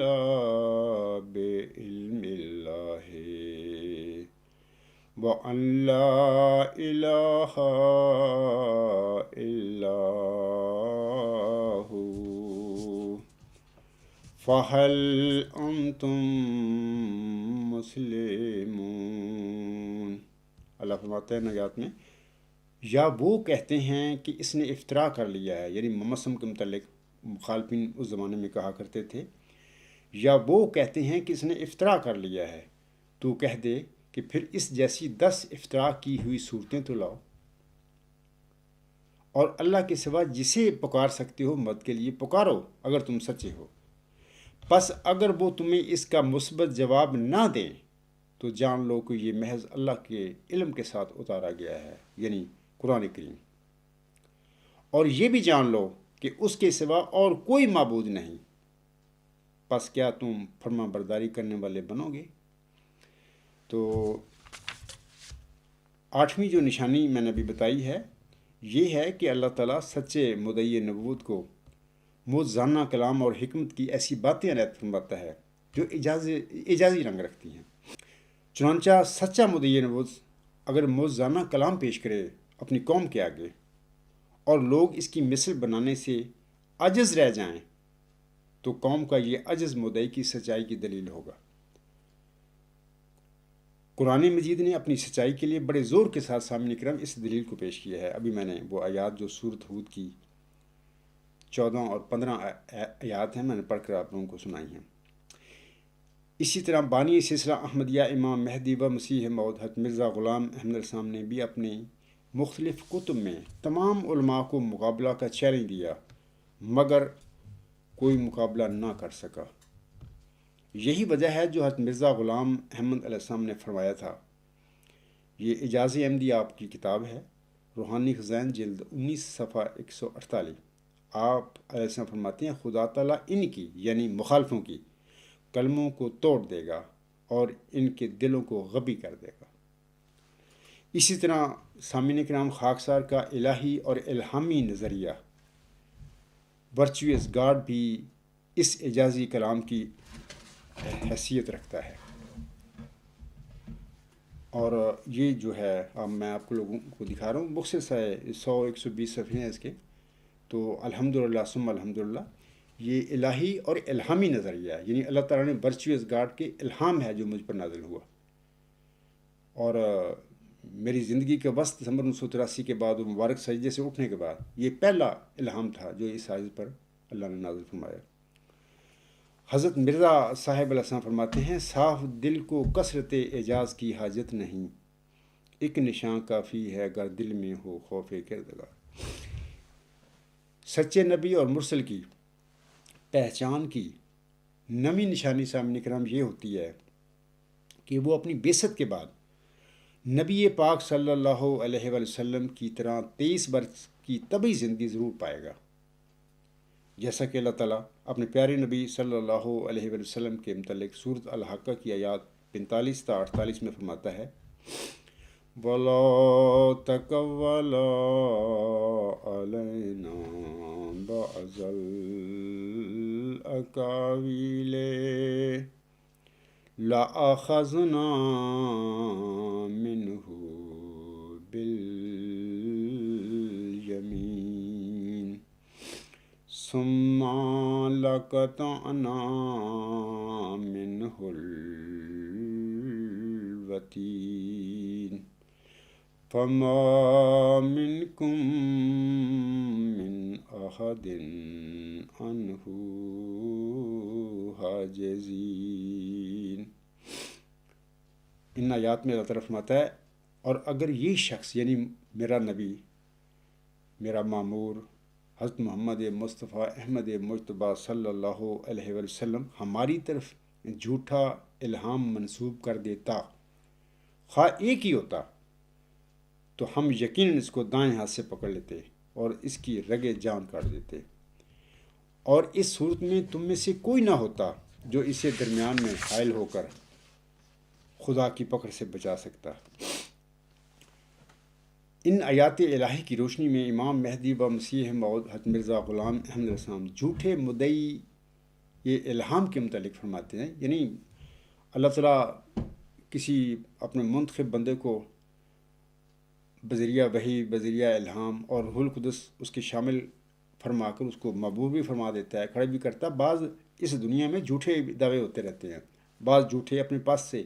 بِعِلْمِ اللَّهِ وَأَن لَّا إِلَٰهَ إِلَّا هُوَ فَهَلْ أَنْتُمْ مسلمون۔ اللہ فرماتے ہیں نجات میں، یا وہ کہتے ہیں کہ اس نے افطرا کر لیا ہے، یعنی محمد صلی اللہ علیہ وسلم کے متعلق مخالفین اس زمانے میں کہا کرتے تھے، یا وہ کہتے ہیں کہ اس نے افطرا کر لیا ہے، تو کہہ دے کہ پھر اس جیسی 10 افطرا کی ہوئی صورتیں تو لاؤ، اور اللہ کے سوا جسے پکار سکتے ہو مدد کے لیے پکارو اگر تم سچے ہو۔ پس اگر وہ تمہیں اس کا مثبت جواب نہ دیں تو جان لو کہ یہ محض اللہ کے علم کے ساتھ اتارا گیا ہے، یعنی قرآن کریم، اور یہ بھی جان لو کہ اس کے سوا اور کوئی معبود نہیں، پس کیا تم فرما برداری کرنے والے بنو گے؟ تو آٹھویں جو نشانی میں نے ابھی بتائی ہے یہ ہے کہ اللہ تعالیٰ سچے مدعی نبوت کو متزنہ کلام اور حکمت کی ایسی باتیں عنایت فرماتا ہے جو اعجازی رنگ رکھتی ہیں۔ چنانچہ سچا مدعی نبوت اگر موزانہ کلام پیش کرے اپنی قوم کے آگے اور لوگ اس کی مثل بنانے سے عاجز رہ جائیں تو قوم کا یہ عجز مدعی کی سچائی کی دلیل ہوگا۔ قرآن مجید نے اپنی سچائی کے لیے بڑے زور کے ساتھ سامنے کرم اس دلیل کو پیش کیا ہے۔ ابھی میں نے وہ آیات جو سورۃ ہود کی 14 اور 15 آیات ہیں میں نے پڑھ کر آپ لوگوں کو سنائی ہیں۔ اسی طرح بانی سلسلہ احمدیہ امام مہدی و مسیح موعود حضرت مرزا غلام احمد علیہ السلام نے بھی اپنے مختلف کتب میں تمام علماء کو مقابلہ کا چیلنج دیا مگر کوئی مقابلہ نہ کر سکا۔ یہی وجہ ہے جو حضرت مرزا غلام احمد علیہ السلام نے فرمایا تھا۔ یہ اعجاز احمدی آپ کی کتاب ہے، روحانی خزائن جلد 19 صفحہ 148۔ آپ علیہ السلام فرماتے ہیں خدا تعالیٰ ان کی یعنی مخالفوں کی قلموں کو توڑ دے گا اور ان کے دلوں کو غبی کر دے گا۔ اسی طرح سامعین کرام خاکسار کا الہی اور الہامی نظریہ ورچوئس گاڈ بھی اس اعجازی کلام کی حیثیت رکھتا ہے، اور یہ جو ہے اب میں آپ کو لوگوں کو دکھا رہا ہوں، مختصر ہے 100-120 صفحے ہیں اس کے۔ تو الحمدللہ ثم الحمدللہ یہ الہی اور الہامی نظریہ ہے، یعنی اللہ تعالیٰ نے ورچوئس گاڈ کے الہام ہے جو مجھ پر نازل ہوا، اور میری زندگی کے وسط دسمبر 1983 کے بعد وہ مبارک سجدے سے اٹھنے کے بعد یہ پہلا الہام تھا جو اس آیت پر اللہ نے نازل فرمایا۔ حضرت مرزا صاحب علیہ السلام فرماتے ہیں صاف دل کو کثرت اعجاز کی حاجت نہیں، ایک نشان کافی ہے اگر دل میں ہو خوف کردگار۔ سچے نبی اور مرسل کی پہچان کی نمی نشانی سامنے کرام یہ ہوتی ہے کہ وہ اپنی بعثت کے بعد نبی پاک صلی اللہ علیہ وآلہ وسلم کی طرح 23 برس کی طبعی زندگی ضرور پائے گا، جیسا کہ اللہ تعالیٰ اپنے پیارے نبی صلی اللہ علیہ وآلہ وسلم کے متعلق سورۃ الحاقہ کی آیات 45 تا 48 میں فرماتا ہے وَلَا تَقَوَّلَا عَلَيْنَا بَعْضَ الْأَقَاوِيلِ لَأَخَذْنَا مِنْهُ بِالْيَمِينِ ثُمَّ لَقَطَعْنَا مِنْهُ الْوَتِينَ فَمَا مِنْكُمْ مِنْ أَحَدٍ عَنْهُ حَاجِزِينَ۔ ان آیات میں اللہ تعالیٰ فرماتا ہے اور اگر یہ شخص یعنی میرا نبی، میرا معمور حضرت محمد مصطفیٰ احمد مجتبیٰ صلی اللہ علیہ وآلہ وسلم ہماری طرف جھوٹا الہام منسوب کر دیتا، خواہ ایک ہی ہوتا، تو ہم یقیناً اس کو دائیں ہاتھ سے پکڑ لیتے اور اس کی رگے جان کاٹ دیتے، اور اس صورت میں تم میں سے کوئی نہ ہوتا جو اسے درمیان میں حائل ہو کر خدا کی پکڑ سے بچا سکتا۔ ان آیات الہی کی روشنی میں امام مہدی و مسیح موعود حضرت مرزا غلام احمد علیہ السلام جھوٹے مدعی یہ الہام کے متعلق فرماتے ہیں، یعنی اللہ تعالیٰ کسی اپنے منتخب بندے کو بذریعہ وحی، بذریعہ الہام اور روح القدس اس کے شامل فرما کر اس کو مقبول بھی فرما دیتا ہے، کھڑا بھی کرتا ہے۔ بعض اس دنیا میں جھوٹے دعوے ہوتے رہتے ہیں، بعض جھوٹے اپنے پاس سے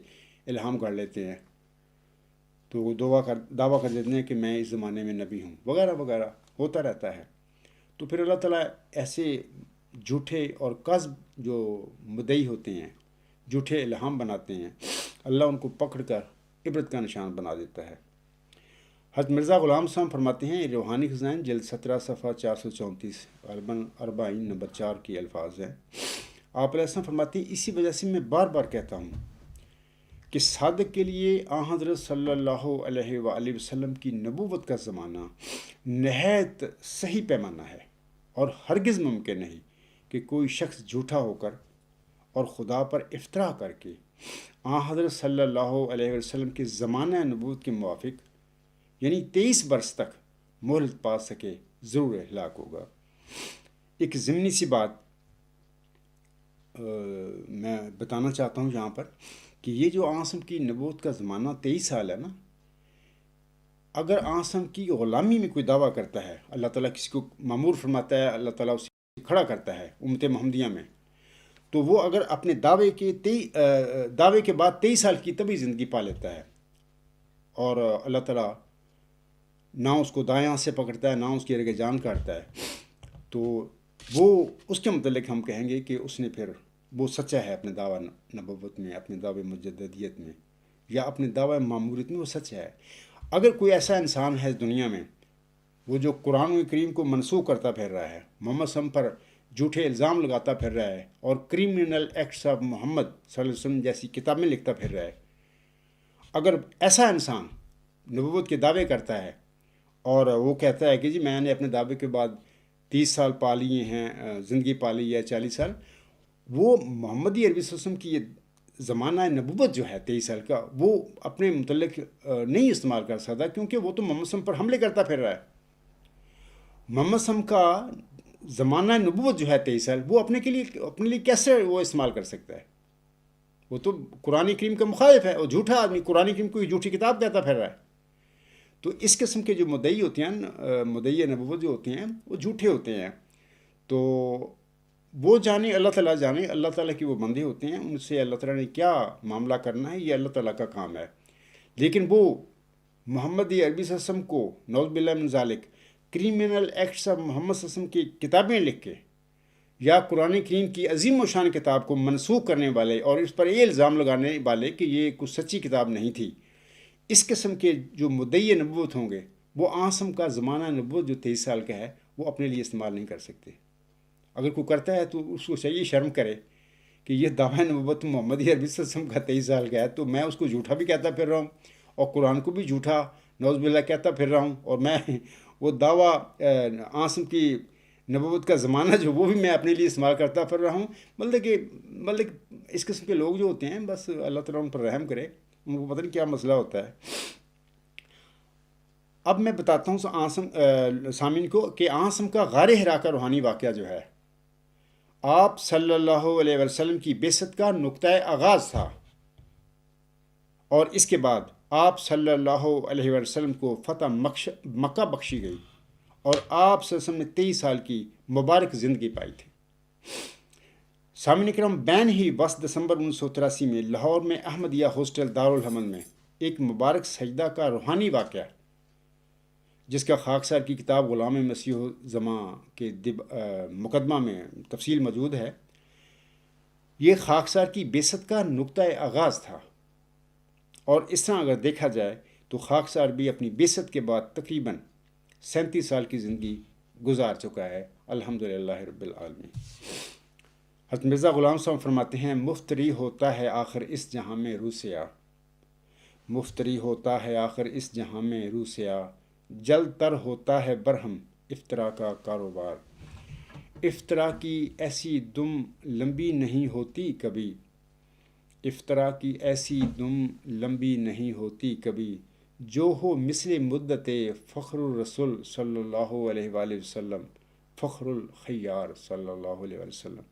الہام کر لیتے ہیں، تو وہ دعویٰ کر دیتے ہیں کہ میں اس زمانے میں نبی ہوں وغیرہ وغیرہ ہوتا رہتا ہے۔ تو پھر اللہ تعالیٰ ایسے جھوٹے اور کذب جو مدعی ہوتے ہیں، جھوٹے الہام بناتے ہیں، اللہ ان کو پکڑ کر عبرت کا نشان بنا دیتا ہے۔ حضرت مرزا غلام صاحب فرماتے ہیں روحانی خزائن جلد 17 صفحہ 434 غالباً 40 نمبر 4 کی الفاظ ہیں۔ آپ علیہ السلام فرماتے ہیں اسی وجہ سے میں بار بار کہتا ہوں کہ صادق کے لیے آن حضرت صلی اللہ علیہ وآلہ وسلم کی نبوت کا زمانہ نہایت صحیح پیمانہ ہے، اور ہرگز ممکن نہیں کہ کوئی شخص جھوٹا ہو کر اور خدا پر افترا کر کے آن حضرت صلی اللہ علیہ وسلم کے زمانہ نبوت کے موافق یعنی 23 برس تک مہلت پا سکے، ضرور ہلاک ہوگا۔ ایک ضمنی سی بات میں بتانا چاہتا ہوں یہاں پر کہ یہ جو آسم کی نبوت کا زمانہ 23 سال ہے نا، اگر آسم کی غلامی میں کوئی دعویٰ کرتا ہے، اللہ تعالیٰ کسی کو معمور فرماتا ہے، اللہ تعالیٰ اسے کھڑا کرتا ہے امت محمدیہ میں، تو وہ اگر اپنے دعوے کے بعد 23 سال کی طبی زندگی پا لیتا ہے، اور اللہ تعالیٰ نہ اس کو دائیں ہاتھ سے پکڑتا ہے، نہ اس کی رگ جان کاٹتا ہے، تو وہ اس کے متعلق ہم کہیں گے کہ اس نے پھر وہ سچا ہے اپنے دعویٰ نبوت میں، اپنے دعوے مجددیت میں، یا اپنے دعوی معموریت میں وہ سچ ہے۔ اگر کوئی ایسا انسان ہے اس دنیا میں وہ جو قرآن کریم کو منسوخ کرتا پھر رہا ہے، محمد صلی اللہ علیہ وسلم پر جھوٹے الزام لگاتا پھر رہا ہے، اور کرمنل ایکٹس آف محمد صلی اللہ علیہ وسلم جیسی کتابیں لکھتا پھر رہا ہے، اگر ایسا انسان نبوت کے دعوے کرتا ہے اور وہ کہتا ہے کہ جی میں نے اپنے دعوے کے بعد 30 سال پا لیے ہیں، زندگی پا لی ہے 40 سال، وہ محمدی عربی صلی اللہ علیہ وسلم کی یہ زمانہ نبوت جو ہے 23 سال کا، وہ اپنے متعلق نہیں استعمال کر سکتا، کیونکہ وہ تو محمد صلی اللہ علیہ وسلم پر حملے کرتا پھر رہا ہے۔ محمد صلی اللہ علیہ وسلم کا زمانہ نبوت جو ہے 23 سال، وہ اپنے لیے کیسے وہ استعمال کر سکتا ہے؟ وہ تو قرآن کریم کا مخالف ہے، اور جھوٹا آدمی قرآن کریم کو جھوٹی کتاب کہتا پھر رہا ہے۔ تو اس قسم کے جو مدعی ہوتے ہیں، مدعی نبوت جو ہوتے ہیں، وہ جھوٹے ہوتے ہیں۔ تو وہ جانے، اللہ تعالیٰ جانے، اللہ تعالیٰ کی وہ بندے ہوتے ہیں، ان سے اللہ تعالیٰ نے کیا معاملہ کرنا ہے، یہ اللہ تعالیٰ کا کام ہے۔ لیکن وہ محمدی عربی صلی اللہ علیہ وسلم کو نعوذ باللہ من ذالک کرمنل ایکٹس آف محمد صلی اللہ علیہ وسلم کی کتابیں لکھ کے، یا قرآن کریم کی عظیم و شان کتاب کو منسوخ کرنے والے اور اس پر یہ الزام لگانے والے کہ یہ کچھ سچی کتاب نہیں تھی، اس قسم کے جو مدعی نبوت ہوں گے، وہ آسم کا زمانہ نبوت جو 23 سال کا ہے وہ اپنے لیے استعمال نہیں کر سکتے۔ اگر کوئی کرتا ہے تو اس کو چاہیے شرم کرے کہ یہ دعویٰ نبوت محمدی عربی صلی اللہ علیہ وسلم کا 23 سال کا ہے، تو میں اس کو جھوٹا بھی کہتا پھر رہا ہوں، اور قرآن کو بھی جھوٹا نعوذ باللہ کہتا پھر رہا ہوں، اور میں وہ دعویٰ آسم کی نبوت کا زمانہ جو وہ بھی میں اپنے لیے استعمال کرتا پھر رہا ہوں۔ مطلب اس قسم کے لوگ جو ہوتے ہیں، بس اللہ تعالیٰ ان پر رحم کرے، ان کو پتہ نہیں کیا مسئلہ ہوتا ہے۔ اب میں بتاتا ہوں سامعین کو کہ آسم کا غار حرا کا روحانی واقعہ جو ہے، آپ صلی اللہ علیہ وسلم کی بعثت کا نقطۂ آغاز تھا، اور اس کے بعد آپ صلی اللہ علیہ وسلم کو فتح مکہ بخشی گئی، اور آپ صلی اللہ علیہ وسلم نے 23 سال کی مبارک زندگی پائی تھی۔ سامعین اکرام، بین ہی 10 دسمبر 1983 میں لاہور میں احمدیہ ہاسٹل دارالحمل میں ایک مبارک سجدہ کا روحانی واقعہ، جس کا خاکسار کی کتاب غلام مسیح زماں کے مقدمہ میں تفصیل موجود ہے، یہ خاکسار کی بعثت کا نقطۂ آغاز تھا۔ اور اس طرح اگر دیکھا جائے تو خاکسار بھی اپنی بعثت کے بعد تقریباً 37 سال کی زندگی گزار چکا ہے، الحمدللہ رب العالمین۔ حضرت مرزا غلام صاحب فرماتے ہیں، مفتری ہوتا ہے آخر اس جہاں میں روسیا، مفتری ہوتا ہے آخر اس جہاں میں روسیا، جلد تر ہوتا ہے برہم افطرا کا کاروبار، افطرا کی ایسی دم لمبی نہیں ہوتی کبھی، افطرا کی ایسی دم لمبی نہیں ہوتی کبھی، جو ہو مثل مدت فخر الرسول صلی اللہ علیہ وآلہ وسلم، فخر الخیار صلی اللہ علیہ وآلہ وسلم۔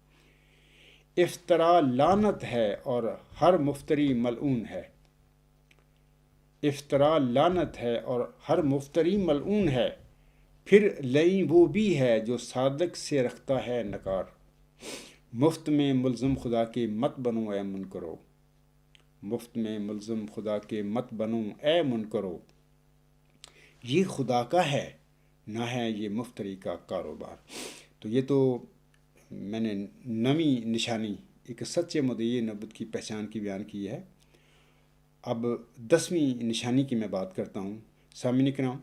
افطرا لعنت ہے اور ہر مفتری ملعون ہے، افطرا لعنت ہے اور ہر مفتری ملعون ہے، پھر لئیں وہ بھی ہے جو صادق سے رکھتا ہے نکار، مفت میں ملزم خدا کے مت بنو اے منکرو، مفت میں ملزم خدا کے مت بنو اے منکرو، یہ خدا کا ہے نہ ہے یہ مفتری کا کاروبار۔ تو یہ تو میں نے نویں نشانی ایک سچے مدعی نبوت کی پہچان کی بیان کی ہے۔ اب 10ویں نشانی کی میں بات کرتا ہوں۔ سامعین اکرام،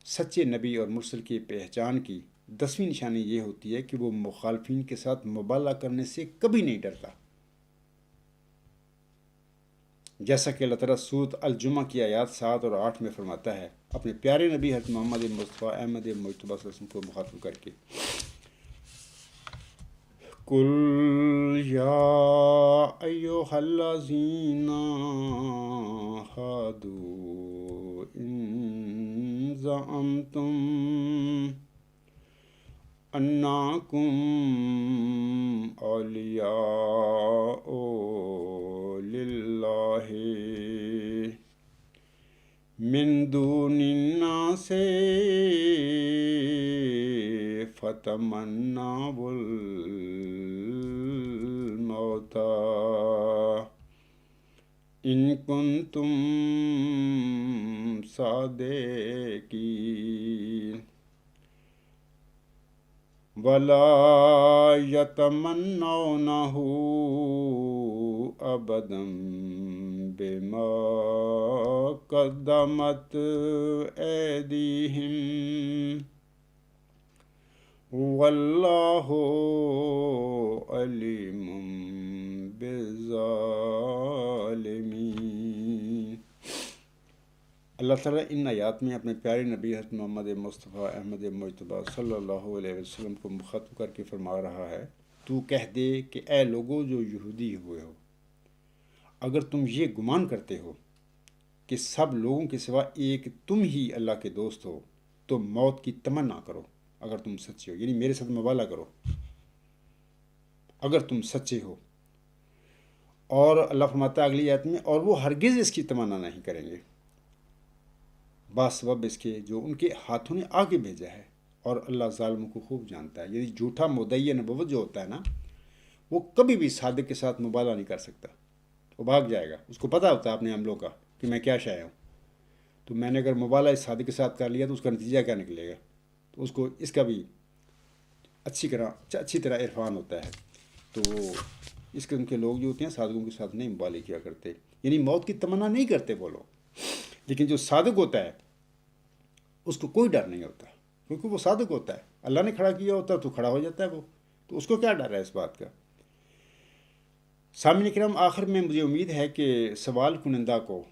سچے نبی اور مرسل کی پہچان کی 10ویں نشانی یہ ہوتی ہے کہ وہ مخالفین کے ساتھ مبالغہ کرنے سے کبھی نہیں ڈرتا، جیسا کہ اللہ تعالیٰ سورۃ الجمعہ کی آیات 7 اور 8 میں فرماتا ہے اپنے پیارے نبی حضرت محمد مصطفیٰ احمد مجتبیٰ صلی اللہ علیہ وسلم کو مخاطب کر کے، قل یا ایھا الذین ھادوا ان زعمتم انکم اولیاء للہ من دون الناس فتمنوا الموت ان کنتم صادقین ولا یتمنونہ ابدا بما قدمت ایدیہم واللہ علیم بالظالمین۔ اللہ تعالیٰ ان آیات میں اپنے پیارے نبی حضرت محمد مصطفیٰ احمد مجتبیٰ صلی اللہ علیہ وسلم کو مخاطب کر کے فرما رہا ہے، تو کہہ دے کہ اے لوگو جو یہودی ہوئے ہو، اگر تم یہ گمان کرتے ہو کہ سب لوگوں کے سوا ایک تم ہی اللہ کے دوست ہو تو موت کی تمنا کرو اگر تم سچے ہو، یعنی میرے ساتھ مبالغہ کرو اگر تم سچے ہو۔ اور اللہ فرماتا ہے اگلی آیت میں، اور وہ ہرگز اس کی تمنا نہیں کریں گے باسبب اس کے جو ان کے ہاتھوں نے آگے بھیجا ہے، اور اللہ ظالموں کو خوب جانتا ہے۔ یعنی جھوٹا مدعی نبوت جو ہوتا ہے نا، وہ کبھی بھی صادق کے ساتھ مبالغہ نہیں کر سکتا، وہ بھاگ جائے گا۔ اس کو پتہ ہوتا ہے اپنے عملوں کا کہ میں کیا شے ہوں، تو میں نے اگر مبالغہ اس صادق کے ساتھ کر لیا تو اس کا نتیجہ کیا نکلے گا، تو اس کو اس کا بھی اچھی طرح عرفان ہوتا ہے۔ تو اس قسم کے لوگ جو ہوتے ہیں صادقوں کے ساتھ نہیں مبالغہ کیا کرتے، یعنی موت کی تمنا نہیں کرتے وہ لوگ۔ لیکن جو صادق ہوتا ہے اس کو کوئی ڈر نہیں ہوتا، کیونکہ وہ صادق ہوتا ہے، اللہ نے کھڑا کیا ہوتا ہے تو کھڑا ہو جاتا ہے وہ، تو اس کو کیا ڈر ہے اس بات کا۔ سامعین کرام، آخر میں مجھے امید ہے کہ سوال کنندہ کو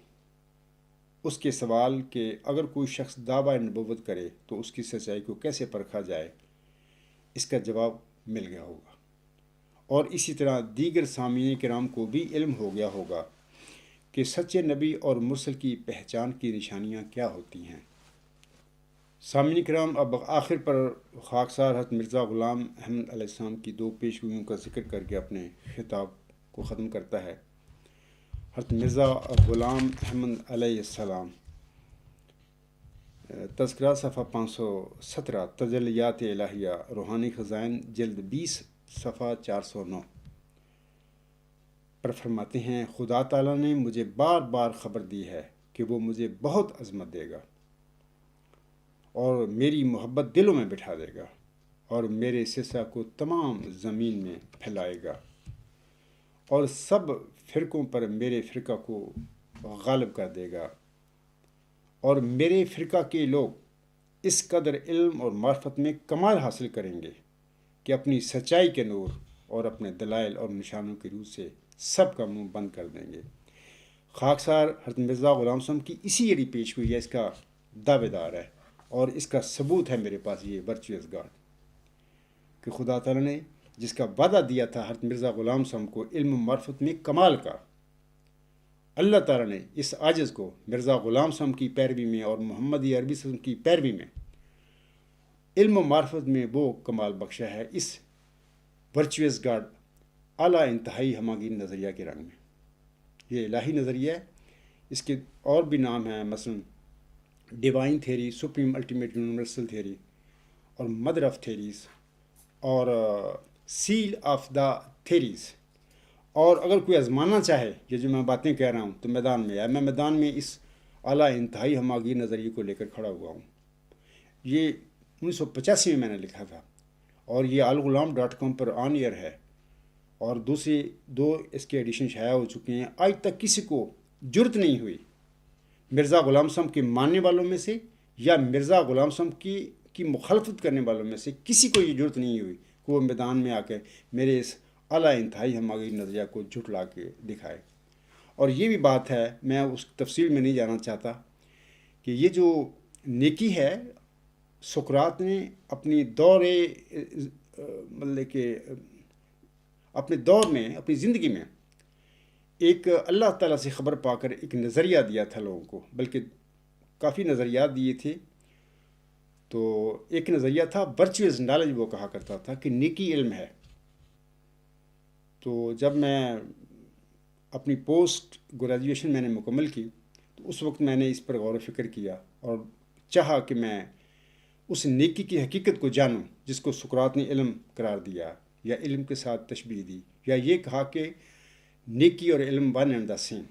اس کے سوال کہ اگر کوئی شخص دعویٰ نبوت کرے تو اس کی سچائی کو کیسے پرکھا جائے، اس کا جواب مل گیا ہوگا، اور اسی طرح دیگر سامعین کرام کو بھی علم ہو گیا ہوگا کہ سچے نبی اور مرسل کی پہچان کی نشانیاں کیا ہوتی ہیں۔ سامعین کرام، اب آخر پر خاکسار حضرت مرزا غلام احمد علیہ السلام کی دو پیشگوئیوں کا ذکر کر کے اپنے خطاب کو ختم کرتا ہے۔ حضرت مرزا غلام احمد علیہ السلام، تذکرہ صفحہ 517، تجلیات الہیہ روحانی خزائن جلد 20 صفحہ 409 پر فرماتے ہیں، خدا تعالیٰ نے مجھے بار بار خبر دی ہے کہ وہ مجھے بہت عظمت دے گا اور میری محبت دلوں میں بٹھا دے گا، اور میرے سلسلہ کو تمام زمین میں پھیلائے گا، اور سب فرقوں پر میرے فرقہ کو غالب کر دے گا، اور میرے فرقہ کے لوگ اس قدر علم اور معرفت میں کمال حاصل کریں گے کہ اپنی سچائی کے نور اور اپنے دلائل اور نشانوں کی روح سے سب کا منہ بند کر دیں گے۔ خاکسار حضرت مرزا غلام صاحب کی اسی یعنی پیش ہوئی ہے، اس کا دعوے دار ہے، اور اس کا ثبوت ہے میرے پاس یہ ورچوئس گاڈ کہ خدا تعالیٰ نے جس کا وعدہ دیا تھا حضرت مرزا غلام صاحب کو علم و معرفت میں کمال کا، اللہ تعالیٰ نے اس عاجز کو مرزا غلام صاحب کی پیروی میں اور محمدی عربی صاحب کی پیروی میں علم و معرفت میں وہ کمال بخشا ہے، اس ورچوئس گاڈ اعلیٰ انتہائی ہماگیر نظریہ کے رنگ میں۔ یہ الہی نظریہ ہے، اس کے اور بھی نام ہیں، مثلا divine theory, supreme ultimate universal theory, اور مدر آف تھیریز، اور سیل آف دا تھیریز۔ اور اگر کوئی آزمانا چاہے یہ جو میں باتیں کہہ رہا ہوں تو میدان میں آئے، میں میدان میں اس اعلیٰ انتہائی ہماگیر نظریے کو لے کر کھڑا ہوا ہوں۔ یہ 1985 میں نے لکھا تھا، اور یہ alghulam.com پر آن ایئر ہے، اور دوسرے 2 اس کے ایڈیشن شائع ہو چکے ہیں۔ آج تک کسی کو جرت نہیں ہوئی مرزا غلام صاحب کے ماننے والوں میں سے یا مرزا غلام صاحب کی مخالفت کرنے والوں میں سے کسی کو یہ جرت نہیں ہوئی کہ وہ میدان میں آ کے میرے اس اعلیٰ انتہائی ہماگیر نظریہ کو جھٹلا کے دکھائے۔ اور یہ بھی بات ہے، میں اس تفصیل میں نہیں جانا چاہتا، کہ یہ جو نیکی ہے سقراط نے اپنی مطلب کہ اپنے دور میں، اپنی زندگی میں ایک اللہ تعالیٰ سے خبر پا کر ایک نظریہ دیا تھا لوگوں کو، بلکہ کافی نظریات دیے تھے۔ تو ایک نظریہ تھا ورچوئس نالج، وہ کہا کرتا تھا کہ نیکی علم ہے۔ تو جب میں اپنی پوسٹ گریجویشن میں نے مکمل کی تو تو اس وقت میں نے اس پر غور و فکر کیا اور چاہا کہ میں اس نیکی کی حقیقت کو جانوں جس کو سقراط نے علم قرار دیا یا علم کے ساتھ تشبیہ دی، یا یہ کہا کہ نیکی اور علم ون اینڈ دا سیم۔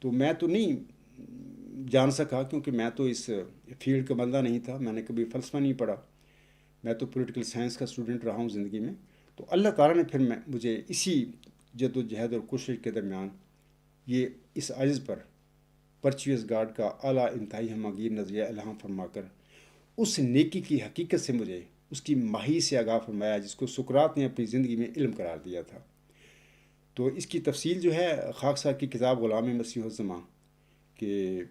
تو میں تو نہیں جان سکا کیونکہ میں تو اس فیلڈ کا بندہ نہیں تھا، میں نے کبھی فلسفہ نہیں پڑھا، میں تو پولیٹیکل سائنس کا اسٹوڈنٹ رہا ہوں زندگی میں۔ تو اللہ تعالیٰ نے پھر مجھے اسی جد و جہد اور کوشش کے درمیان یہ اس عجز پر پرچیوس گاڈ کا اعلیٰ انتہائی ہمگیر نظریہ الہام فرما کر اس نیکی کی حقیقت سے مجھے اس کی ماہی سے آگاہ فرمایا جس کو سقراط نے اپنی زندگی میں علم قرار دیا تھا۔ تو اس کی تفصیل جو ہے خاک صاحب کی کتاب غلام مسیح الزماں کے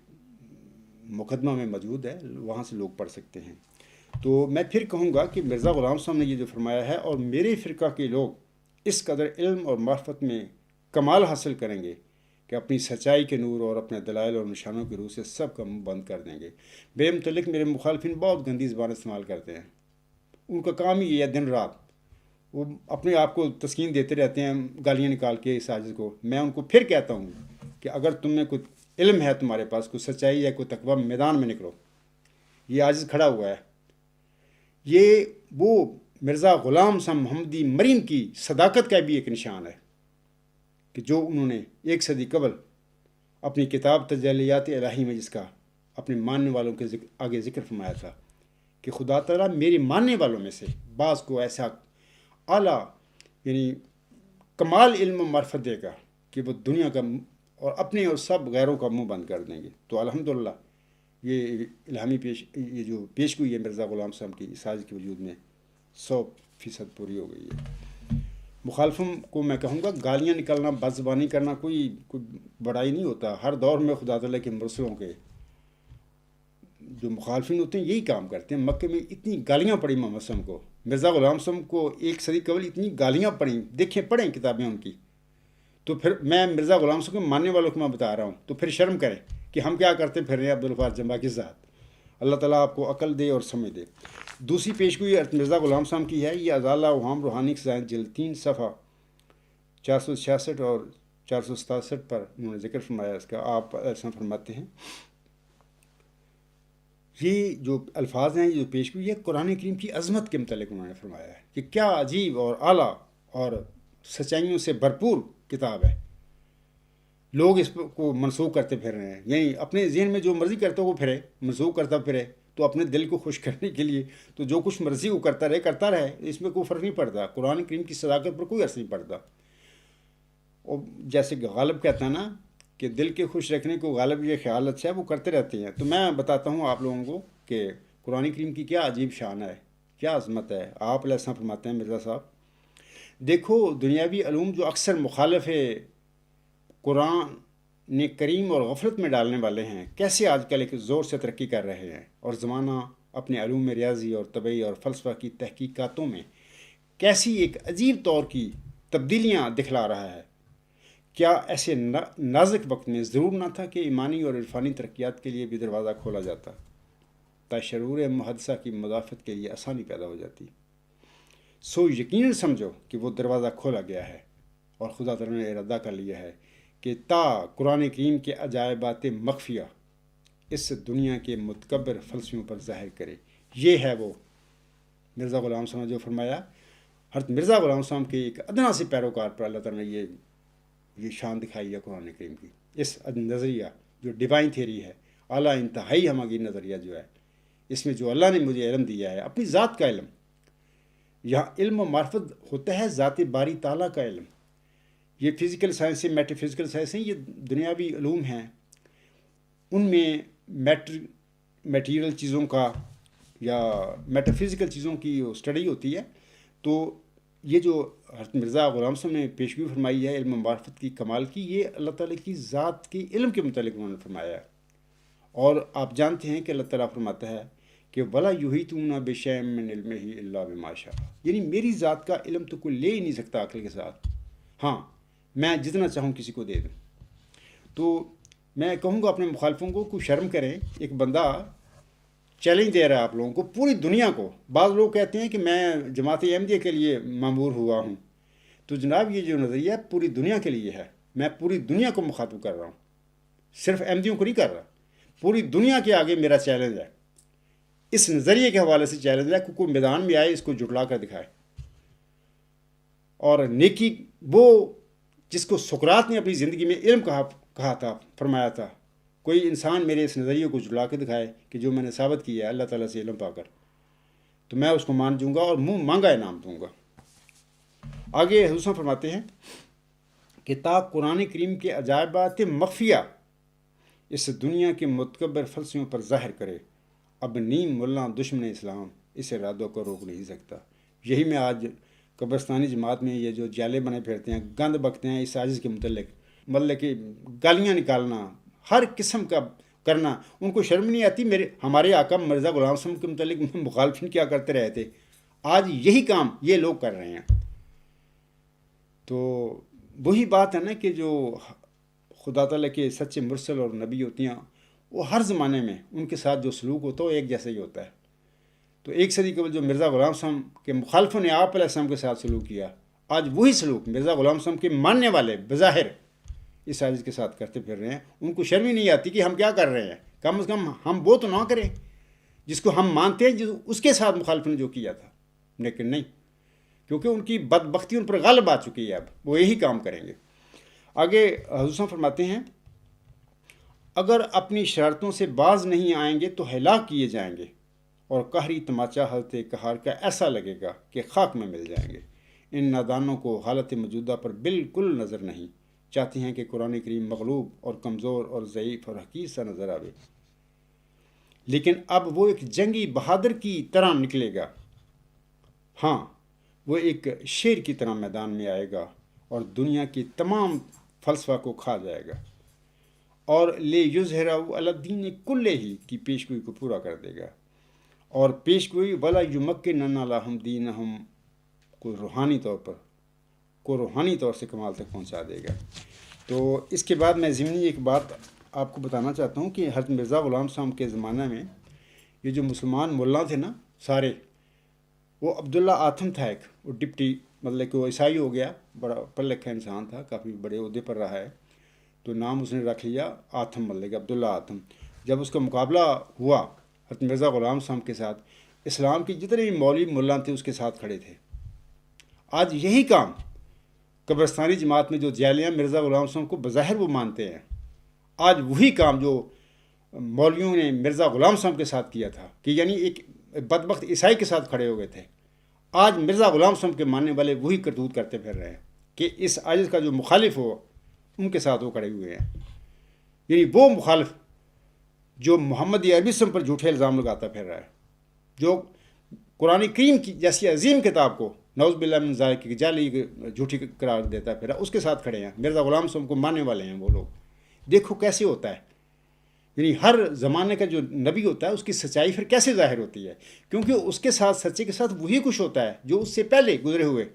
مقدمہ میں موجود ہے، وہاں سے لوگ پڑھ سکتے ہیں۔ تو میں پھر کہوں گا کہ مرزا غلام صاحب نے یہ جو فرمایا ہے، اور میرے فرقہ کے لوگ اس قدر علم اور معرفت میں کمال حاصل کریں گے کہ اپنی سچائی کے نور اور اپنے دلائل اور نشانوں کی روح سے سب کا منہ بند کر دیں گے۔ بے متعلق میرے مخالفین بہت گندی زبان استعمال کرتے ہیں، ان کا کام ہی یہ ہے دن رات وہ اپنے آپ کو تسکین دیتے رہتے ہیں گالیاں نکال کے اس عاجز کو۔ میں ان کو پھر کہتا ہوں کہ اگر تم میں کوئی علم ہے، تمہارے پاس کوئی سچائی ہے، کوئی تقویٰ، میدان میں نکلو۔ یہ عاجز کھڑا ہوا ہے، یہ وہ مرزا غلام صاحب محمدی مریم کی صداقت کا بھی ایک نشان ہے کہ جو انہوں نے 1 صدی قبل اپنی کتاب تجلیات الہی میں جس کا اپنے ماننے والوں کے آگے ذکر فرمایا تھا کہ خدا تعالیٰ میرے ماننے والوں میں سے بعض کو ایسا اعلیٰ یعنی کمال علم و معرفت دے گا کہ وہ دنیا کا اور اپنے اور سب غیروں کا منہ بند کر دیں گے۔ تو الحمدللہ یہ الہامی یہ جو پیش گوئی ہے مرزا غلام صاحب کی اس عاجز کے وجود میں 100% پوری ہو گئی ہے۔ مخالفوں کو میں کہوں گا گالیاں نکالنا، بد زبانی کرنا کوئی بڑائی نہیں ہوتا۔ ہر دور میں خدا تعالیٰ کے مرسلوں کے جو مخالفین ہوتے ہیں یہی کام کرتے ہیں۔ مکے میں اتنی گالیاں پڑی محمد صاحب کو، مرزا غلام صاحب کو 1 صدی قبل اتنی گالیاں پڑیں، دیکھیں پڑھیں کتابیں ان کی۔ تو پھر میں مرزا غلام صاحب کے ماننے والوں کو میں بتا رہا ہوں، تو پھر شرم کریں کہ ہم کیا کرتے پھر رہے ہیں عبدالغفار جمبا کی ذات۔ اللہ تعالیٰ آپ کو عقل دے اور سمجھ دے۔ دوسری پیشگوئی مرزا غلام صاحب کی ہے، یہ ازالہ اوہام روحانی خزائن جلد 3 صفحہ 466 اور 467 پر انہوں نے ذکر فرمایا اس کا۔ آپ ایسا فرماتے ہیں، یہ جو الفاظ ہیں، یہ جو پیشگوئی ہے قرآن کریم کی عظمت کے متعلق انہوں نے فرمایا ہے کہ کیا عجیب اور اعلیٰ اور سچائیوں سے بھرپور کتاب ہے۔ لوگ اس کو منسوخ کرتے پھر رہے ہیں، یعنی اپنے ذہن میں جو مرضی کرتا وہ پھرے، منسوخ کرتا پھرے، تو اپنے دل کو خوش کرنے کے لیے تو جو کچھ مرضی وہ کرتا رہے، اس میں کوئی فرق نہیں پڑتا، قرآن کریم کی صداقت پر کوئی اثر نہیں پڑتا۔ اور جیسے کہ غالب کہتا ہے نا کہ دل کے خوش رکھنے کو غالب یہ خیال اچھا ہے، وہ کرتے رہتے ہیں۔ تو میں بتاتا ہوں آپ لوگوں کو کہ قرآن کریم کی کیا عجیب شان ہے، کیا عظمت ہے۔ آپ علیہ السلام فرماتے ہیں مرزا صاحب، دیکھو دنیاوی علوم جو اکثر مخالف قرآن کریم اور غفلت میں ڈالنے والے ہیں، کیسے آج کل ایک زور سے ترقی کر رہے ہیں، اور زمانہ اپنے علوم ریاضی اور طبعی اور فلسفہ کی تحقیقاتوں میں کیسی ایک عجیب طور کی تبدیلیاں دکھلا رہا ہے۔ کیا ایسے نازک وقت میں ضرور نہ تھا کہ ایمانی اور عرفانی ترقیات کے لیے بھی دروازہ کھولا جاتا تا شرور محدثہ کی مدافعت کے لیے آسانی پیدا ہو جاتی؟ سو یقیناً سمجھو کہ وہ دروازہ کھولا گیا ہے اور خدا تعالیٰ نے ارادہ کر لیا ہے کہ تا قرآن کریم کے عجائبات مخفیہ اس دنیا کے متکبر فلسفیوں پر ظاہر کرے۔ یہ ہے وہ مرزا غلام صاحب نے جو فرمایا۔ حضرت مرزا غلام صاحب کے ایک ادنا سے پیروکار پر اللہ تعالیٰ نے یہ شان دکھائی ہے قرآن کریم کی، اس نظریہ جو ڈیوائن تھیوری ہے، اعلیٰ انتہائی ہمگیر نظریہ جو ہے، اس میں جو اللہ نے مجھے علم دیا ہے، اپنی ذات کا علم۔ یہاں علم و معرفت ہوتا ہے ذات باری تعالیٰ کا علم۔ یہ فزیکل سائنس ہے، میٹر فزیکل سائنس ہیں، یہ دنیاوی علوم ہیں، ان میں میٹیریل چیزوں کا یا میٹر فزیکل چیزوں کی اسٹڈی ہوتی ہے۔ تو یہ جو حضرت مرزا غلام صاحب نے پیشگوئی فرمائی ہے علم و معرفت کی کمال کی، یہ اللہ تعالیٰ کی ذات کے علم کے متعلق انہوں نے فرمایا ہے۔ اور آپ جانتے ہیں کہ اللہ تعالیٰ فرماتا ہے کہ وَلَا يُحِيطُونَ بِشَيْءٍ مِّنْ عِلْمِهِ إِلَّا بِمَا شَاءَ، یعنی میری ذات کا علم تو کوئی لے ہی نہیں سکتا عقل کے ساتھ، ہاں میں جتنا چاہوں کسی کو دے دوں۔ تو میں کہوں گا اپنے مخالفوں کو کوئی شرم کریں، ایک بندہ چیلنج دے رہا ہے آپ لوگوں کو، پوری دنیا کو۔ بعض لوگ کہتے ہیں کہ میں جماعت احمدیہ کے لیے مامور ہوا ہوں، تو جناب یہ جو نظریہ پوری دنیا کے لیے ہے، میں پوری دنیا کو مخاطب کر رہا ہوں۔ صرف احمدیوں کو نہیں کر رہا، پوری دنیا کے آگے میرا چیلنج ہے، اس نظریے کے حوالے سے چیلنج ہے کہ کوئی میدان میں آئے اس کو جھٹلا کر دکھائے۔ اور نیکی وہ جس کو سقراط نے اپنی زندگی میں علم کہا تھا، فرمایا تھا، کوئی انسان میرے اس نظریے کو جھٹلا کے دکھائے کہ جو میں نے ثابت کیا ہے اللہ تعالیٰ سے علم پا کر، تو میں اس کو مان جوں گا اور منہ مانگا انعام دوں گا۔ آگے حضور فرماتے ہیں کہ تا قرآن کریم کے عجائبات مخفیہ اس دنیا کے متکبر فلسفیوں پر ظاہر کرے، اب نیم ملا دشمن اسلام اس ارادوں کو روک نہیں سکتا۔ یہی میں آج قبرستانی جماعت میں یہ جو جالے بنے پھرتے ہیں، گند بکتے ہیں اس عاجز کے متعلق کہ گالیاں نکالنا، ہر قسم کا کرنا، ان کو شرم نہیں آتی؟ ہمارے آقا مرزا غلام صاحب کے متعلق مخالفین کیا کرتے رہے تھے، آج یہی کام یہ لوگ کر رہے ہیں۔ تو وہی بات ہے نا کہ جو خدا تعالیٰ کے سچے مرسل اور نبی ہوتی ہیں، وہ ہر زمانے میں ان کے ساتھ جو سلوک ہوتا ہے وہ ایک جیسا ہی ہوتا ہے۔ تو ایک صدی قبل جو مرزا غلام صاحب کے مخالفوں نے آپ علیہ السلام کے ساتھ سلوک کیا، آج وہی سلوک مرزا غلام صاحب کے ماننے والے بظاہر اس عاجز کے ساتھ کرتے پھر رہے ہیں۔ ان کو شرم ہی نہیں آتی کہ ہم کیا کر رہے ہیں، کم از کم ہم وہ تو نہ کریں جس کو ہم مانتے ہیں، اس کے ساتھ مخالف نے جو کیا تھا، لیکن نہیں، کیونکہ ان کی بدبختی ان پر غالب آ چکی ہے، اب وہ یہی کام کریں گے۔ آگے حضور فرماتے ہیں اگر اپنی شرارتوں سے باز نہیں آئیں گے تو ہلاک کیے جائیں گے، اور قہری تماچہ حضرت قہار کا ایسا لگے گا کہ خاک میں مل جائیں گے۔ ان نادانوں کو حالت موجودہ پر بالکل نظر نہیں، چاہتے ہیں کہ قرآن کریم مغلوب اور کمزور اور ضعیف اور حقیر سا نظر آئے، لیکن اب وہ ایک جنگی بہادر کی طرح نکلے گا، ہاں وہ ایک شیر کی طرح میدان میں آئے گا اور دنیا کی تمام فلسفہ کو کھا جائے گا، اور لے یظہرہ علی الدین کلہ ہی کی پیشگوئی کو پورا کر دے گا، اور پیشگوئی ولا یمکنن لہم دینہم کو روحانی طور سے کمال تک پہنچا دے گا۔ تو اس کے بعد میں ضمنی ایک بات آپ کو بتانا چاہتا ہوں کہ حضرت مرزا غلام صاحب کے زمانہ میں یہ جو مسلمان ملا تھے نا سارے، وہ عبداللہ آتم تھا ایک، وہ ڈپٹی، مطلب کہ وہ عیسائی ہو گیا، بڑا پڑھ لکھا انسان تھا، کافی بڑے عہدے پر رہا ہے، تو نام اس نے رکھ لیا آتم، مطلب کہ عبداللہ آتم۔ جب اس کا مقابلہ ہوا حضرت مرزا غلام صاحب کے ساتھ، اسلام کی جتنے بھی مولوی ملا تھے اس کے ساتھ کھڑے تھے۔ آج یہی کام قبرستانی جماعت میں جو جالیاں مرزا غلام صاحب کو بظاہر وہ مانتے ہیں، آج وہی کام جو مولویوں نے مرزا غلام صاحب کے ساتھ کیا تھا، کہ یعنی ایک بدبخت عیسائی کے ساتھ کھڑے ہو گئے تھے، آج مرزا غلام صاحب کے ماننے والے وہی کرتوت کرتے پھر رہے ہیں کہ اس عاجز کا جو مخالف ہو ان کے ساتھ وہ کھڑے ہوئے ہیں۔ یعنی وہ مخالف جو محمد عربی صاحب پر جھوٹے الزام لگاتا پھر رہا ہے، جو قرآن کریم کی جیسی عظیم کتاب کو نعوذ باللہ من ذالک کی جعلی جھوٹی قرار دیتا پھر اس کے ساتھ کھڑے ہیں، مرزا غلام صاحب کو ماننے والے ہیں وہ لوگ۔ دیکھو کیسے ہوتا ہے، یعنی ہر زمانے کا جو نبی ہوتا ہے اس کی سچائی پھر کیسے ظاہر ہوتی ہے، کیونکہ اس کے ساتھ سچے کے ساتھ وہی کچھ ہوتا ہے جو اس سے پہلے گزرے ہوئے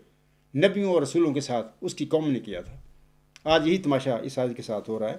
نبیوں اور رسولوں کے ساتھ اس کی قوم نے کیا تھا۔ آج یہی تماشا اس آج کے ساتھ ہو رہا ہے۔